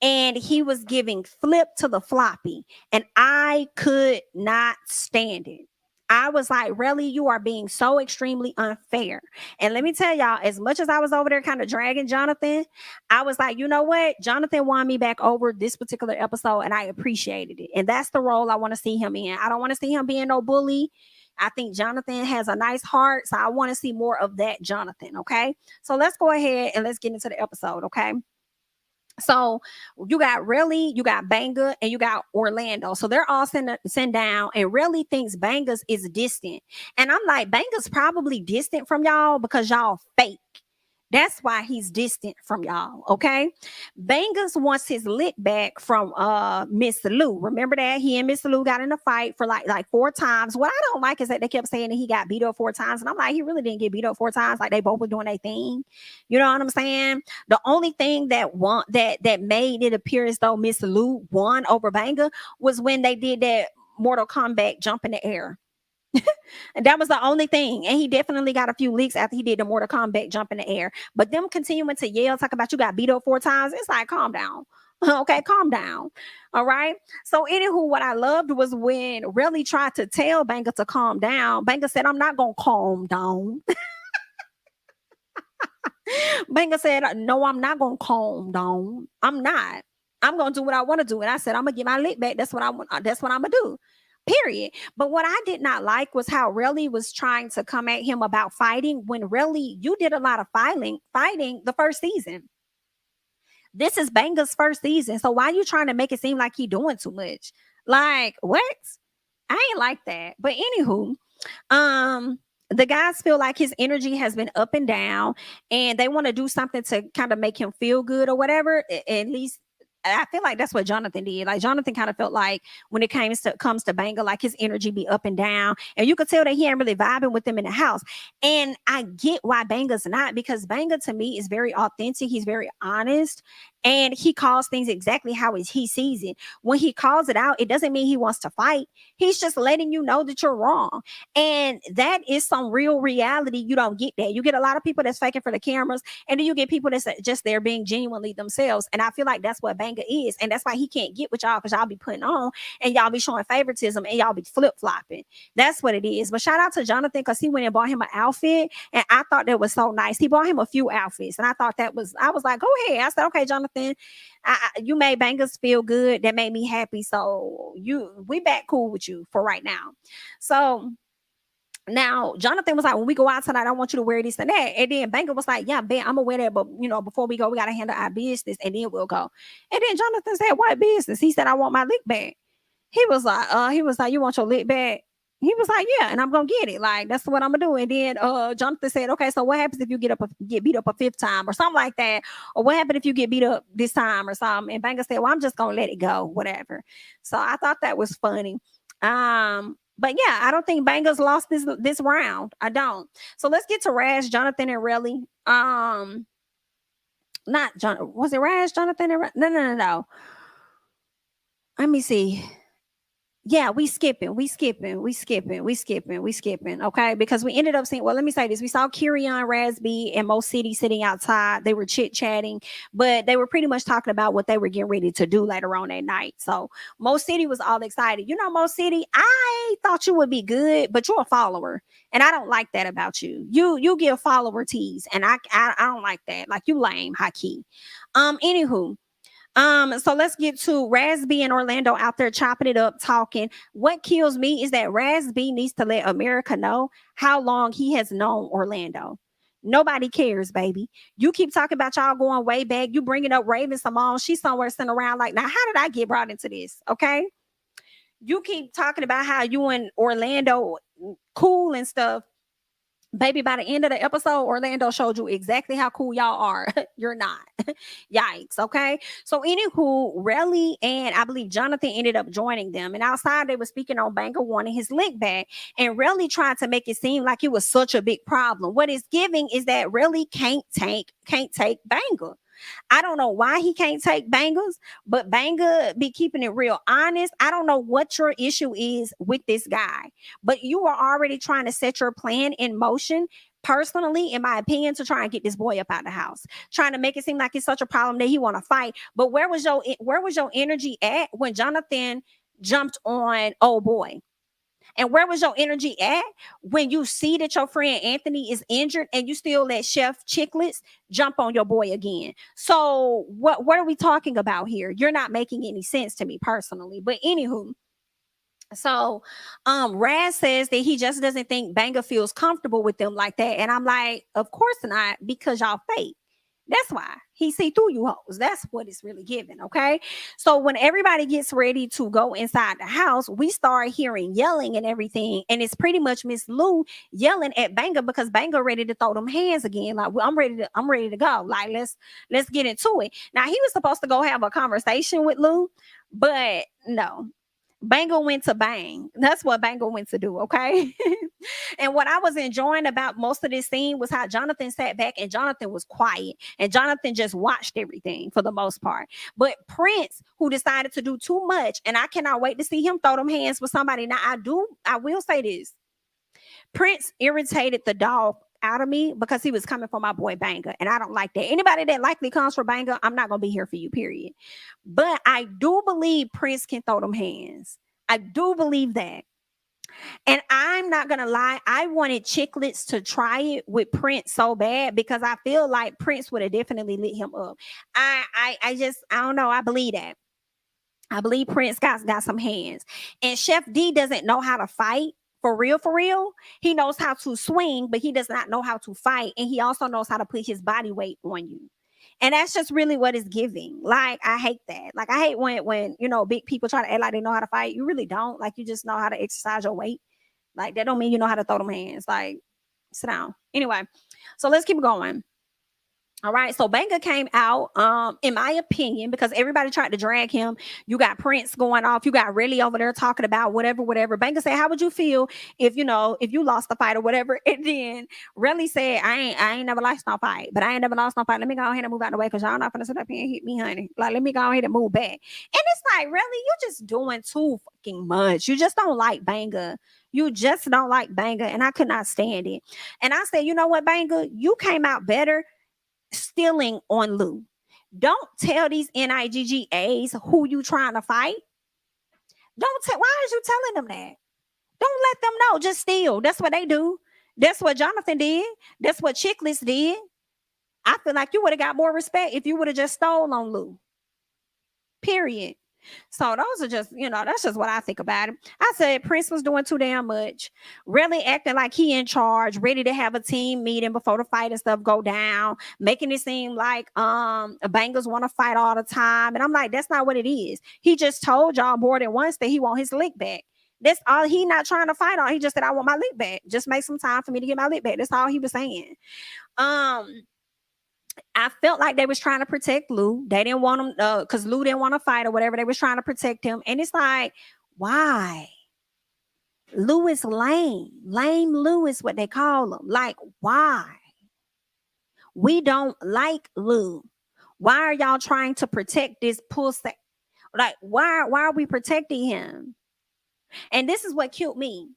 [SPEAKER 1] and he was giving flip to the floppy, and I could not stand it. I was like, really, you are being so extremely unfair. And let me tell y'all, as much as I was over there kind of dragging Jonathan, I was like, you know what? Jonathan won me back over this particular episode, and I appreciated it. And that's the role I want to see him in. I don't want to see him being no bully. I think Jonathan has a nice heart, so I want to see more of that Jonathan, okay? So let's go ahead and let's get into the episode, okay? So you got Rollie, you got Banga, and you got Orlando. So they're all sent down, and Rollie thinks Banga's is distant. And I'm like, Banga's probably distant from y'all because y'all fake. That's why he's distant from y'all, okay? Bangas wants his lick back from Miss Lou. Remember that? He and Miss Lou got in a fight for like 4 times. What I don't like is that they kept saying that he got beat up 4 times. And I'm like, he really didn't get beat up 4 times. Like, they both were doing their thing. You know what I'm saying? The only thing that made it appear as though Miss Lou won over Banga was when they did that Mortal Kombat jump in the air. And that was the only thing. And he definitely got a few leaks after he did the Mortal Kombat jump in the air. But them continuing to yell, talk about you got beat up 4 times, it's like, calm down. Okay, calm down. All right. So, anywho, what I loved was when Rollie tried to tell Banger to calm down. Banger said, I'm not going to calm down. Banger said, no, I'm not going to calm down. I'm not. I'm going to do what I want to do. And I said, I'm going to get my lick back. That's what I want. That's what I'm going to do. Period. But what I did not like was how Rollie was trying to come at him about fighting when Rollie, you did a lot of fighting the first season. This is Banger's first season. So why are you trying to make it seem like he doing too much? Like, what? I ain't like that. But anywho, the guys feel like his energy has been up and down and they want to do something to kind of make him feel good or whatever. At least I feel like that's what Jonathan did. Like Jonathan kind of felt like when it comes to Banger, like his energy be up and down. And you could tell that he ain't really vibing with them in the house. And I get why Banger's not, because Banger to me is very authentic. He's very honest. And he calls things exactly how he sees it. When he calls it out, it doesn't mean he wants to fight. He's just letting you know that you're wrong. And that is some real reality. You don't get that. You get a lot of people that's faking for the cameras. And then you get people that's just there being genuinely themselves. And I feel like that's what Banger is. And that's why he can't get with y'all, because y'all be putting on and y'all be showing favoritism and y'all be flip-flopping. That's what it is. But shout out to Jonathan, because he went and bought him an outfit. And I thought that was so nice. He bought him a few outfits. And I thought I was like, go ahead. I said, okay, Jonathan. You made Bangers feel good. That made me happy. So we back cool with you for right now. So now Jonathan was like, when we go out tonight, I want you to wear this and that. And then Banger was like, yeah, bet I'm gonna wear that. But before we go, we gotta handle our business and then we'll go. And then Jonathan said, what business? He said, I want my lick back. He was like, you want your lick back? He was like, yeah, and I'm gonna get it. Like, that's what I'm gonna do. And then Jonathan said, okay, so what happens if you get beat up a 5th time or something like that? Or what happened if you get beat up this time or something? And Banger said, well, I'm just gonna let it go, whatever. So I thought that was funny. But yeah, I don't think Banger's lost this round. I don't. So let's get to Raz, Jonathan, and Rollie. Not John. Was it Raz, Jonathan, and No. Let me see. Yeah, we skipping. Okay, because we ended up seeing. Well, let me say this: we saw Kirion, Razby, and Mo City sitting outside. They were chit chatting, but they were pretty much talking about what they were getting ready to do later on that night. So Mo City was all excited. Mo City, I thought you would be good, but you're a follower, and I don't like that about you. You give follower tease, and I don't like that. Like, you lame, high key. Anywho. So let's get to Razby and Orlando out there chopping it up, talking. What kills me is that Razby needs to let America know how long he has known Orlando. Nobody cares, baby. You keep talking about y'all going way back. You bringing up Raven Simone. She's somewhere sitting around like, now, how did I get brought into this? Okay. You keep talking about how you and Orlando cool and stuff. Baby, by the end of the episode, Orlando showed you exactly how cool y'all are. You're not. Yikes, okay? So anywho, Rollie and I believe Jonathan ended up joining them. And outside, they were speaking on Banger wanting his lick back. And Rollie tried to make it seem like it was such a big problem. What it's giving is that Rollie can't take Banger. I don't know why he can't take Bangers, but Banger be keeping it real honest. I don't know what your issue is with this guy, but you are already trying to set your plan in motion. Personally, in my opinion, to try and get this boy up out of the house, trying to make it seem like it's such a problem that he want to fight. But where was your energy at when Jonathan jumped on old boy? And where was your energy at when you see that your friend Anthony is injured and you still let Chef Chicklets jump on your boy again? So what are we talking about here? You're not making any sense to me personally. But anywho, so Raz says that he just doesn't think Banger feels comfortable with them like that. And I'm like, of course not, because y'all fake. That's why he see through you hoes. That's what it's really giving, okay? So when everybody gets ready to go inside the house, we start hearing yelling and everything, and it's pretty much Miss Lou yelling at Banger because Banger ready to throw them hands again. Like, well, I'm ready to go. Like, let's get into it. Now, he was supposed to go have a conversation with Lou, but no. Banger went to bang. That's what Banger went to do, okay? And what I was enjoying about most of this scene was how Jonathan sat back and Jonathan was quiet and Jonathan just watched everything for the most part. But Prince, who decided to do too much, and I cannot wait to see him throw them hands with somebody. Now, I will say this. Prince irritated the dog out of me because he was coming for my boy Banga, and I don't like that. Anybody that likely comes for Banga, I'm not gonna be here for you, period. But I do believe Prince can throw them hands. I do believe that. And I'm not gonna lie, I wanted Chicklets to try it with Prince so bad because I feel like Prince would have definitely lit him up. I don't know. I believe that. I believe Prince got some hands. And Chef D doesn't know how to fight. For real. He knows how to swing, but he does not know how to fight. And he also knows how to put his body weight on you. And that's just really what it's giving. Like, I hate that. Like, I hate when big people try to act like they know how to fight. You really don't. Like, you just know how to exercise your weight. Like, that don't mean you know how to throw them hands. Like, sit down. Anyway, so let's keep going. All right, so Banga came out, in my opinion, because everybody tried to drag him. You got Prince going off. You got Rollie over there talking about whatever. Banga said, how would you feel if you lost the fight or whatever? And then Rollie said, I ain't never lost no fight, but I ain't never lost no fight. Let me go ahead and move out the way because y'all not going to sit up here and hit me, honey. Like, let me go ahead and move back. And it's like, really, you just doing too fucking much. You just don't like Banga. You just don't like Banga, and I could not stand it. And I said, you know what, Banga? You came out better stealing on Lou. Don't tell these NIGGAs who you trying to fight. Why is you telling them that? Don't let them know. Just steal. That's what they do. That's what Jonathan did. That's what Chicklets did. I feel like you would have got more respect if you would have just stole on Lou. Period. So those are just, that's just what I think about it. I said Prince was doing too damn much, really acting like he in charge, ready to have a team meeting before the fight and stuff go down, making it seem like bangers want to fight all the time. And I'm like, that's not what it is. He just told y'all more than once that he want his lick back. That's all. He not trying to fight on. He just said, I want my lick back. Just make some time for me to get my lick back. That's all he was saying. I felt like they was trying to protect Lou. They didn't want him because Lou didn't want to fight or whatever. They was trying to protect him. And it's like, why? Lou is lame. Lame Lou is what they call him. Like, why? We don't like Lou. Why are y'all trying to protect this pussy? Like, why are we protecting him? And this is what killed me.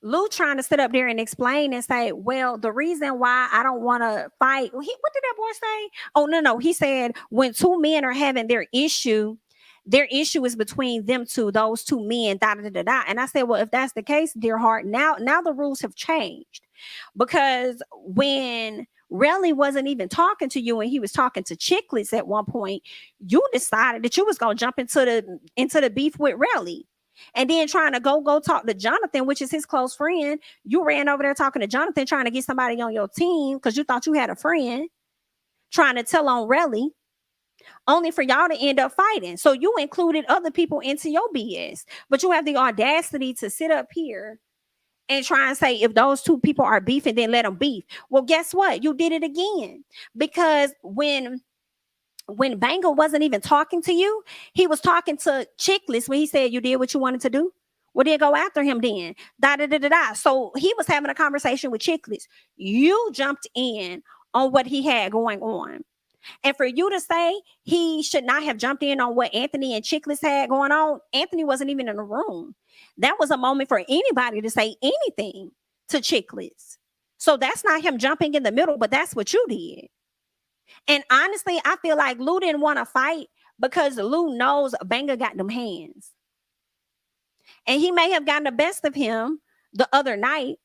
[SPEAKER 1] Lou trying to sit up there and explain and say, well, the reason why I don't want to fight. What did that boy say? Oh, no. He said when two men are having their issue is between them two, those two men, And I said, well, if that's the case, dear heart, now the rules have changed. Because when Rollie wasn't even talking to you and he was talking to Chicklets at one point, you decided that you was going to jump into the beef with Rollie. And then trying to go talk to Jonathan, which is his close friend. You ran over there talking to Jonathan, trying to get somebody on your team because you thought you had a friend, trying to tell on Rollie, only for y'all to end up fighting. So you included other people into your BS, but you have the audacity to sit up here and try and say if those two people are beefing, then let them beef. Well, guess what? You did it again, because when Banga wasn't even talking to you, he was talking to Chicklets when he said you did what you wanted to do. Well, then go after him then. So he was having a conversation with Chicklets. You jumped in on what he had going on. And for you to say he should not have jumped in on what Anthony and Chicklets had going on, Anthony wasn't even in the room. That was a moment for anybody to say anything to Chicklets. So that's not him jumping in the middle, but that's what you did. And honestly, I feel like Lou didn't want to fight because Lou knows Banga got them hands. And he may have gotten the best of him the other night,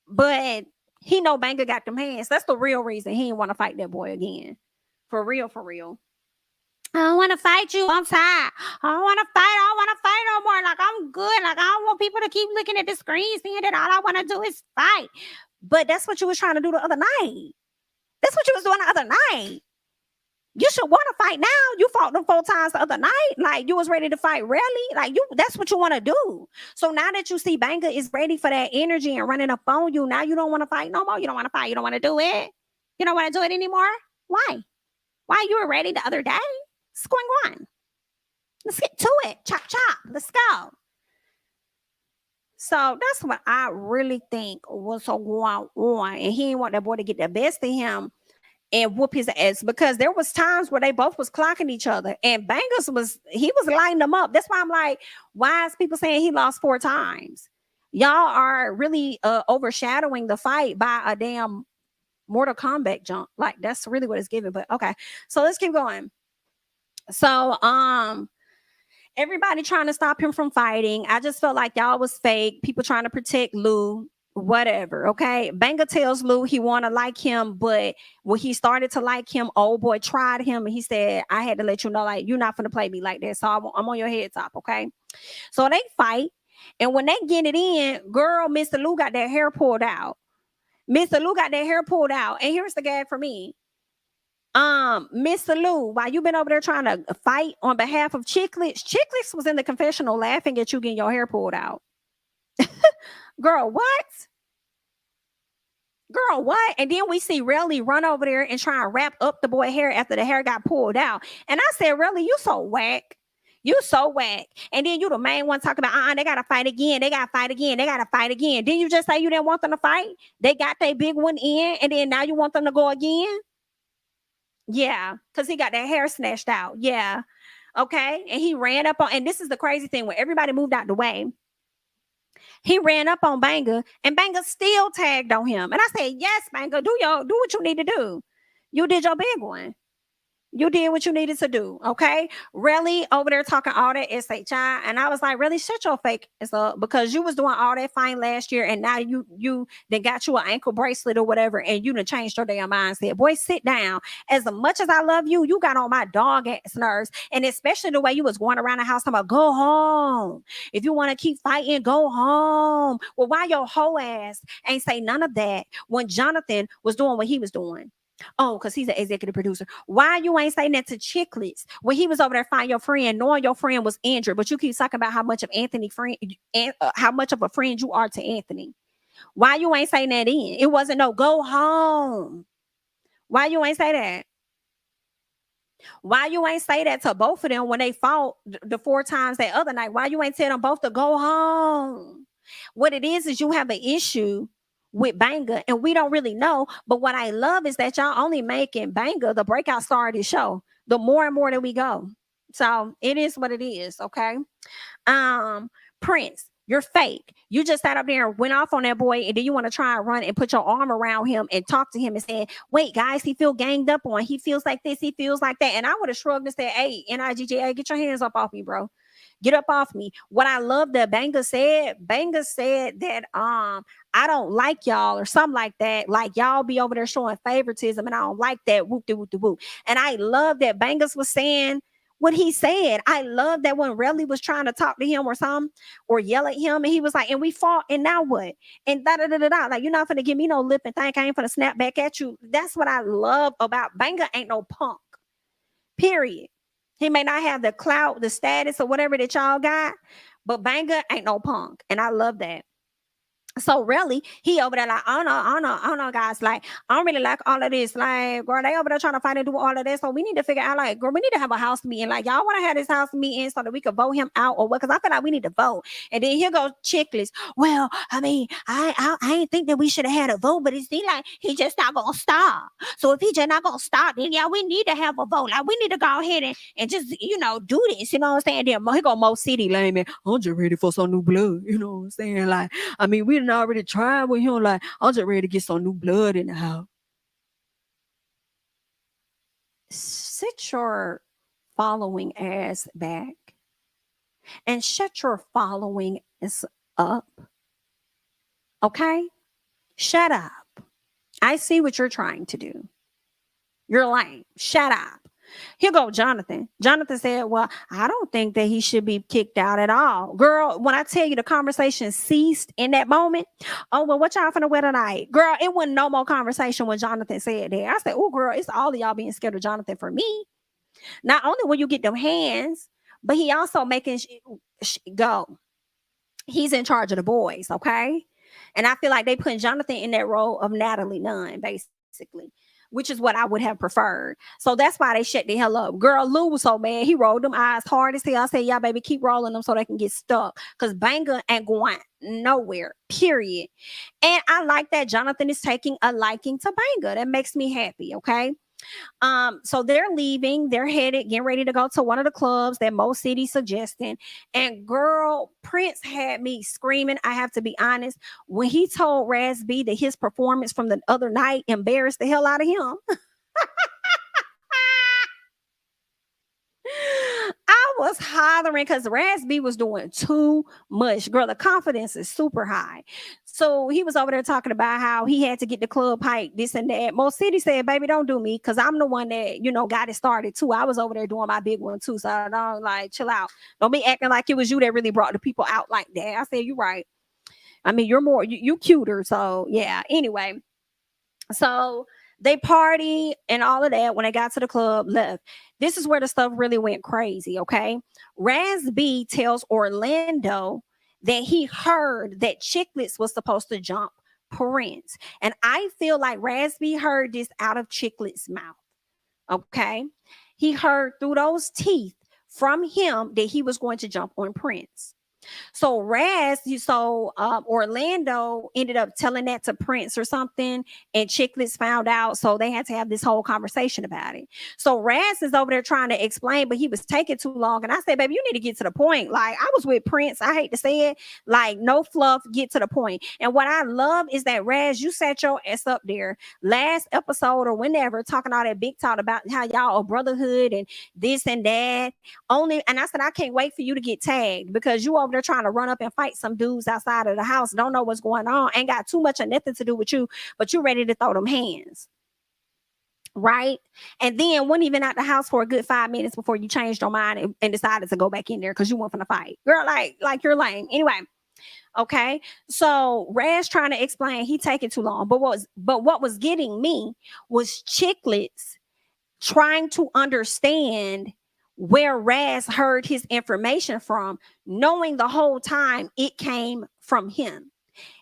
[SPEAKER 1] but he know Banga got them hands. That's the real reason he didn't want to fight that boy again. For real. I don't want to fight you. I'm tired. I don't want to fight no more. Like, I'm good. Like, I don't want people to keep looking at the screen saying that all I want to do is fight. But that's what you was trying to do the other night. That's what you was doing the other night. You should want to fight now. You fought them 4 times the other night. Like, you was ready to fight Rollie. Like, that's what you want to do. So now that you see Banga is ready for that energy and running up on you, now you don't want to fight no more. You don't want to fight. You don't want to do it. You don't want to do it anymore. Why? Why you were ready the other day? What's going on? Let's get to it. Chop, chop. Let's go. So that's what I really think was so going on. And he didn't want that boy to get the best of him and whoop his ass, because there was times where they both was clocking each other and Bangers was lining them up. That's why I'm like, why is people saying he lost 4 times? Y'all are really overshadowing the fight by a damn Mortal Kombat jump. Like, that's really what it's giving. But okay, so let's keep going. So everybody trying to stop him from fighting. I just felt like y'all was fake. People trying to protect Lou. Whatever. Okay. Banga tells Lou he want to like him, but when he started to like him, old boy tried him and he said, I had to let you know, like, you're not gonna play me like that. So I'm on your head top. Okay. So they fight. And when they get it in, girl, Mr. Lou got that hair pulled out. Mr. Lou got that hair pulled out. And here's the gag for me. Mr. Lou, while you been over there trying to fight on behalf of Chicklets was in the confessional laughing at you getting your hair pulled out. Girl, what? Girl, what? And then we see Rollie run over there and try and wrap up the boy hair after the hair got pulled out. And I said, Rollie, you so whack. You so whack. And then you the main one talking about, they got to fight again. They got to fight again. They got to fight again. Didn't you just say you didn't want them to fight? They got their big one in, and then now you want them to go again? Yeah, because he got that hair snatched out. Yeah. Okay. And he ran up on, and this is the crazy thing, when everybody moved out the way, he ran up on Banga, and Banga still tagged on him. And I said, yes, Banga, do what you need to do. You did your big one. You did what you needed to do, okay? Rollie over there talking all that SHI, and I was like, really, shut your fake ass up, because you was doing all that fine last year, and now you then got you an ankle bracelet or whatever, and you done changed your damn mindset. Boy, sit down. As much as I love you, you got on my dog ass nerves, and especially the way you was going around the house talking about, go home. If you want to keep fighting, go home. Well, why your whole ass ain't say none of that when Jonathan was doing what he was doing? Oh, because he's an executive producer. Why you ain't saying that to Chicklets when he was over there finding your friend, knowing your friend was injured, but you keep talking about how much of how much of a friend you are to Anthony? Why you ain't saying that in? It wasn't no go home. Why you ain't say that? Why you ain't say that to both of them when they fought the 4 times that other night? Why you ain't tell them both to go home? What it is you have an issue with Banga, and we don't really know. But what I love is that y'all only making Banga the breakout star of this show. The more and more that we go, so it is what it is. Okay, Prince, you're fake. You just sat up there and went off on that boy, and then you want to try and run and put your arm around him and talk to him and say, "Wait, guys, he feel ganged up on. He feels like this. He feels like that." And I would have shrugged and said, "Hey, NIGGA, get your hands up off me, bro. Get up off me." What I love that Banga said that I don't like y'all or something like that. Like y'all be over there showing favoritism, and I don't like that. Whoop de whoop de whoop. And I love that Bangas was saying what he said. I love that when Rollie was trying to talk to him or something or yell at him, and he was like, and we fought, and now what? And da da da da da. Like, you're not gonna give me no lip and think I ain't gonna snap back at you. That's what I love about Banga. Ain't no punk. Period. He may not have the clout, the status, or whatever that y'all got, but Banga ain't no punk. And I love that. So really, he over there like, I don't know, guys. Like, I don't really like all of this. Like, girl, they over there trying to fight and do all of this. So we need to figure out, like, girl, we need to have a house meeting. Like, y'all want to have this house meeting so that we could vote him out or what? Because I feel like we need to vote. And then here goes Chicklets. Well, I mean, I ain't think that we should have had a vote, but it seems like he just not gonna stop. So if he just not gonna stop, then yeah, we need to have a vote. Like, we need to go ahead and just, do this. You know what I'm saying? Then here go Mo City lame. I'm just ready for some new blood. You know what I'm saying? Like, I mean, we didn't already tried with him. Like, I'm just ready to get some new blood in the house. Sit your following ass back and shut your following ass up. Okay? Shut up. I see what you're trying to do. You're lame. Shut up. Here go Jonathan. Jonathan said, well, I don't think that he should be kicked out at all. Girl, when I tell you the conversation ceased in that moment, oh, well, what y'all finna wear tonight? Girl, it wasn't no more conversation when Jonathan said that. I said, oh, girl, it's all of y'all being scared of Jonathan for me. Not only will you get them hands, but he also making go. He's in charge of the boys, okay? And I feel like they put Jonathan in that role of Natalie Nunn, basically, which is what I would have preferred. So that's why they shut the hell up. Girl, Lou was so mad. He rolled them eyes hard as hell. I said, yeah, baby, keep rolling them so they can get stuck. Because Banga ain't going nowhere, period. And I like that Jonathan is taking a liking to Banga. That makes me happy, okay? So they're leaving, they're headed, getting ready to go to one of the clubs that Mo City suggesting. And girl, Prince had me screaming. I have to be honest. When he told Raz B that his performance from the other night embarrassed the hell out of him. I was hollering because Raz B was doing too much. Girl, the confidence is super high. So he was over there talking about how he had to get the club hype, this and that. Mo City said, baby, don't do me because I'm the one that, got it started too. I was over there doing my big one too. So I don't chill out. Don't be acting like it was you that really brought the people out like that. I said, you're right. I mean, you're more, you cuter. So yeah, anyway. So they party and all of that when they got to the club, left. This is where the stuff really went crazy, okay? Raz B tells Orlando that he heard that Chicklets was supposed to jump Prince. And I feel like Raz B heard this out of Chicklets' mouth, okay? He heard through those teeth from him that he was going to jump on Prince. So Orlando ended up telling that to Prince or something, and Chicklets found out. So they had to have this whole conversation about it. So Raz is over there trying to explain, but he was taking too long. And I said, baby, you need to get to the point. Like, I was with Prince. I hate to say it. Like, no fluff, get to the point. And what I love is that Raz, you sat your ass up there last episode or whenever talking all that big talk about how y'all a brotherhood and this and that. And I said, I can't wait for you to get tagged because you over there trying to run up and fight some dudes outside of the house, don't know what's going on, ain't got too much or nothing to do with you, but you ready to throw them hands. Right? And then went even out the house for a good 5 minutes before you changed your mind and decided to go back in there because you went from the fight. Girl, like you're lame. Anyway. Okay. So Raz trying to explain, he taking too long. But what was getting me was Chicklets trying to understand where Raz heard his information from, knowing the whole time it came from him.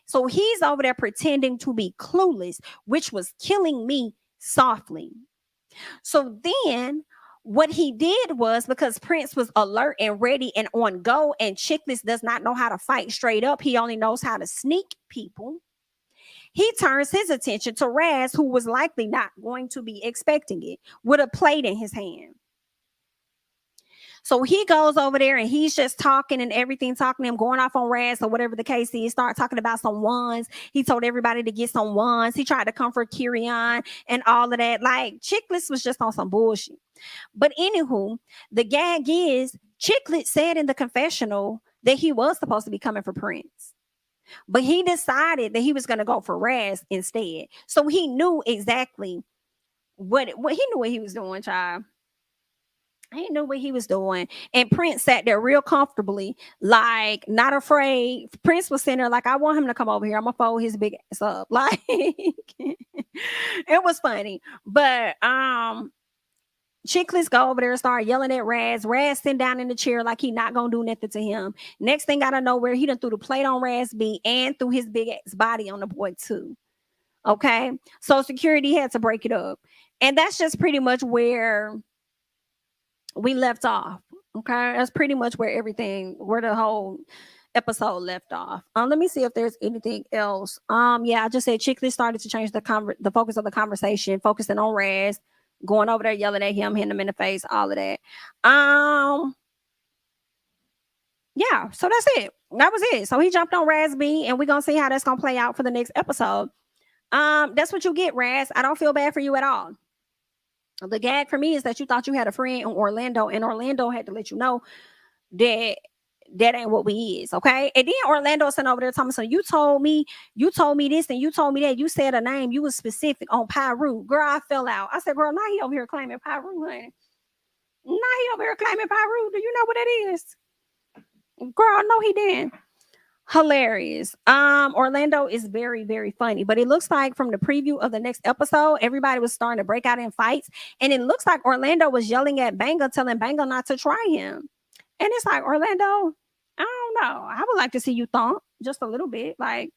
[SPEAKER 1] So he's over there pretending to be clueless, which was killing me softly. So then what he did was, because Prince was alert and ready and on go, and Chicklets does not know how to fight straight up, he only knows how to sneak people. He turns his attention to Raz, who was likely not going to be expecting it, with a plate in his hand. So he goes over there and he's just talking and everything, talking to him, going off on Raz or whatever the case is. Start talking about some ones. He told everybody to get some ones. He tried to comfort Kyrian and all of that. Like, Chicklets was just on some bullshit. But anywho, the gag is Chicklets said in the confessional that he was supposed to be coming for Prince. But he decided that he was going to go for Raz instead. So he knew exactly what he knew what he was doing, child. He knew what he was doing. And Prince sat there real comfortably, like, not afraid. Prince was sitting there like, I want him to come over here. I'm going to fold his big ass up. Like, it was funny. But Chicklets go over there and start yelling at Raz. Raz sitting down in the chair like he not going to do nothing to him. Next thing out of nowhere, he done threw the plate on Raz B and threw his big ass body on the boy too. Okay? So security had to break it up. And that's just pretty much where we left off. Okay, that's pretty much where the whole episode left off. Let me see if there's anything else. Yeah, I just said Chicklets started to change the focus of the conversation, focusing on Raz, going over there yelling at him, hitting him in the face, all of that. Yeah, so that's it. That was it. So he jumped on Raz B, and we're gonna see how that's gonna play out for the next episode. That's what you get, Raz. I don't feel bad for you at all. The gag for me is that you thought you had a friend in Orlando, and Orlando had to let you know that ain't what we is, okay? And then Orlando sent over there telling me, so you told me this and you told me that. You said a name, you was specific on Pyru. Girl, I fell out. I said, girl, now he over here claiming Pyru, honey. Now he over here claiming Pyru. Do you know what that is? Girl, no, he didn't. Hilarious. Orlando is very, very funny, but it looks like from the preview of the next episode, everybody was starting to break out in fights, and it looks like Orlando was yelling at Banga, telling Banga not to try him. And it's like, Orlando, I don't know. I would like to see you thump just a little bit, like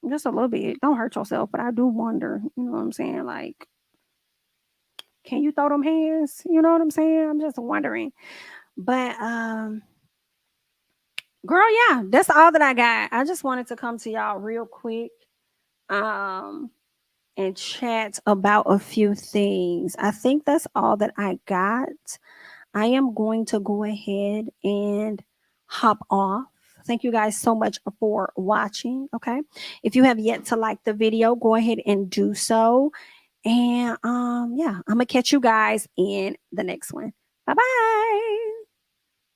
[SPEAKER 1] just a little bit. Don't hurt yourself, but I do wonder, you know what I'm saying? Like, can you throw them hands? You know what I'm saying? I'm just wondering. But girl, yeah, that's all that I got. I just wanted to come to y'all real quick. and chat about a few things. I think that's all that I got. I am going to go ahead and hop off. Thank you guys so much for watching. Okay. If you have yet to like the video, go ahead and do so. And yeah, I'm gonna catch you guys in the next one. Bye-bye.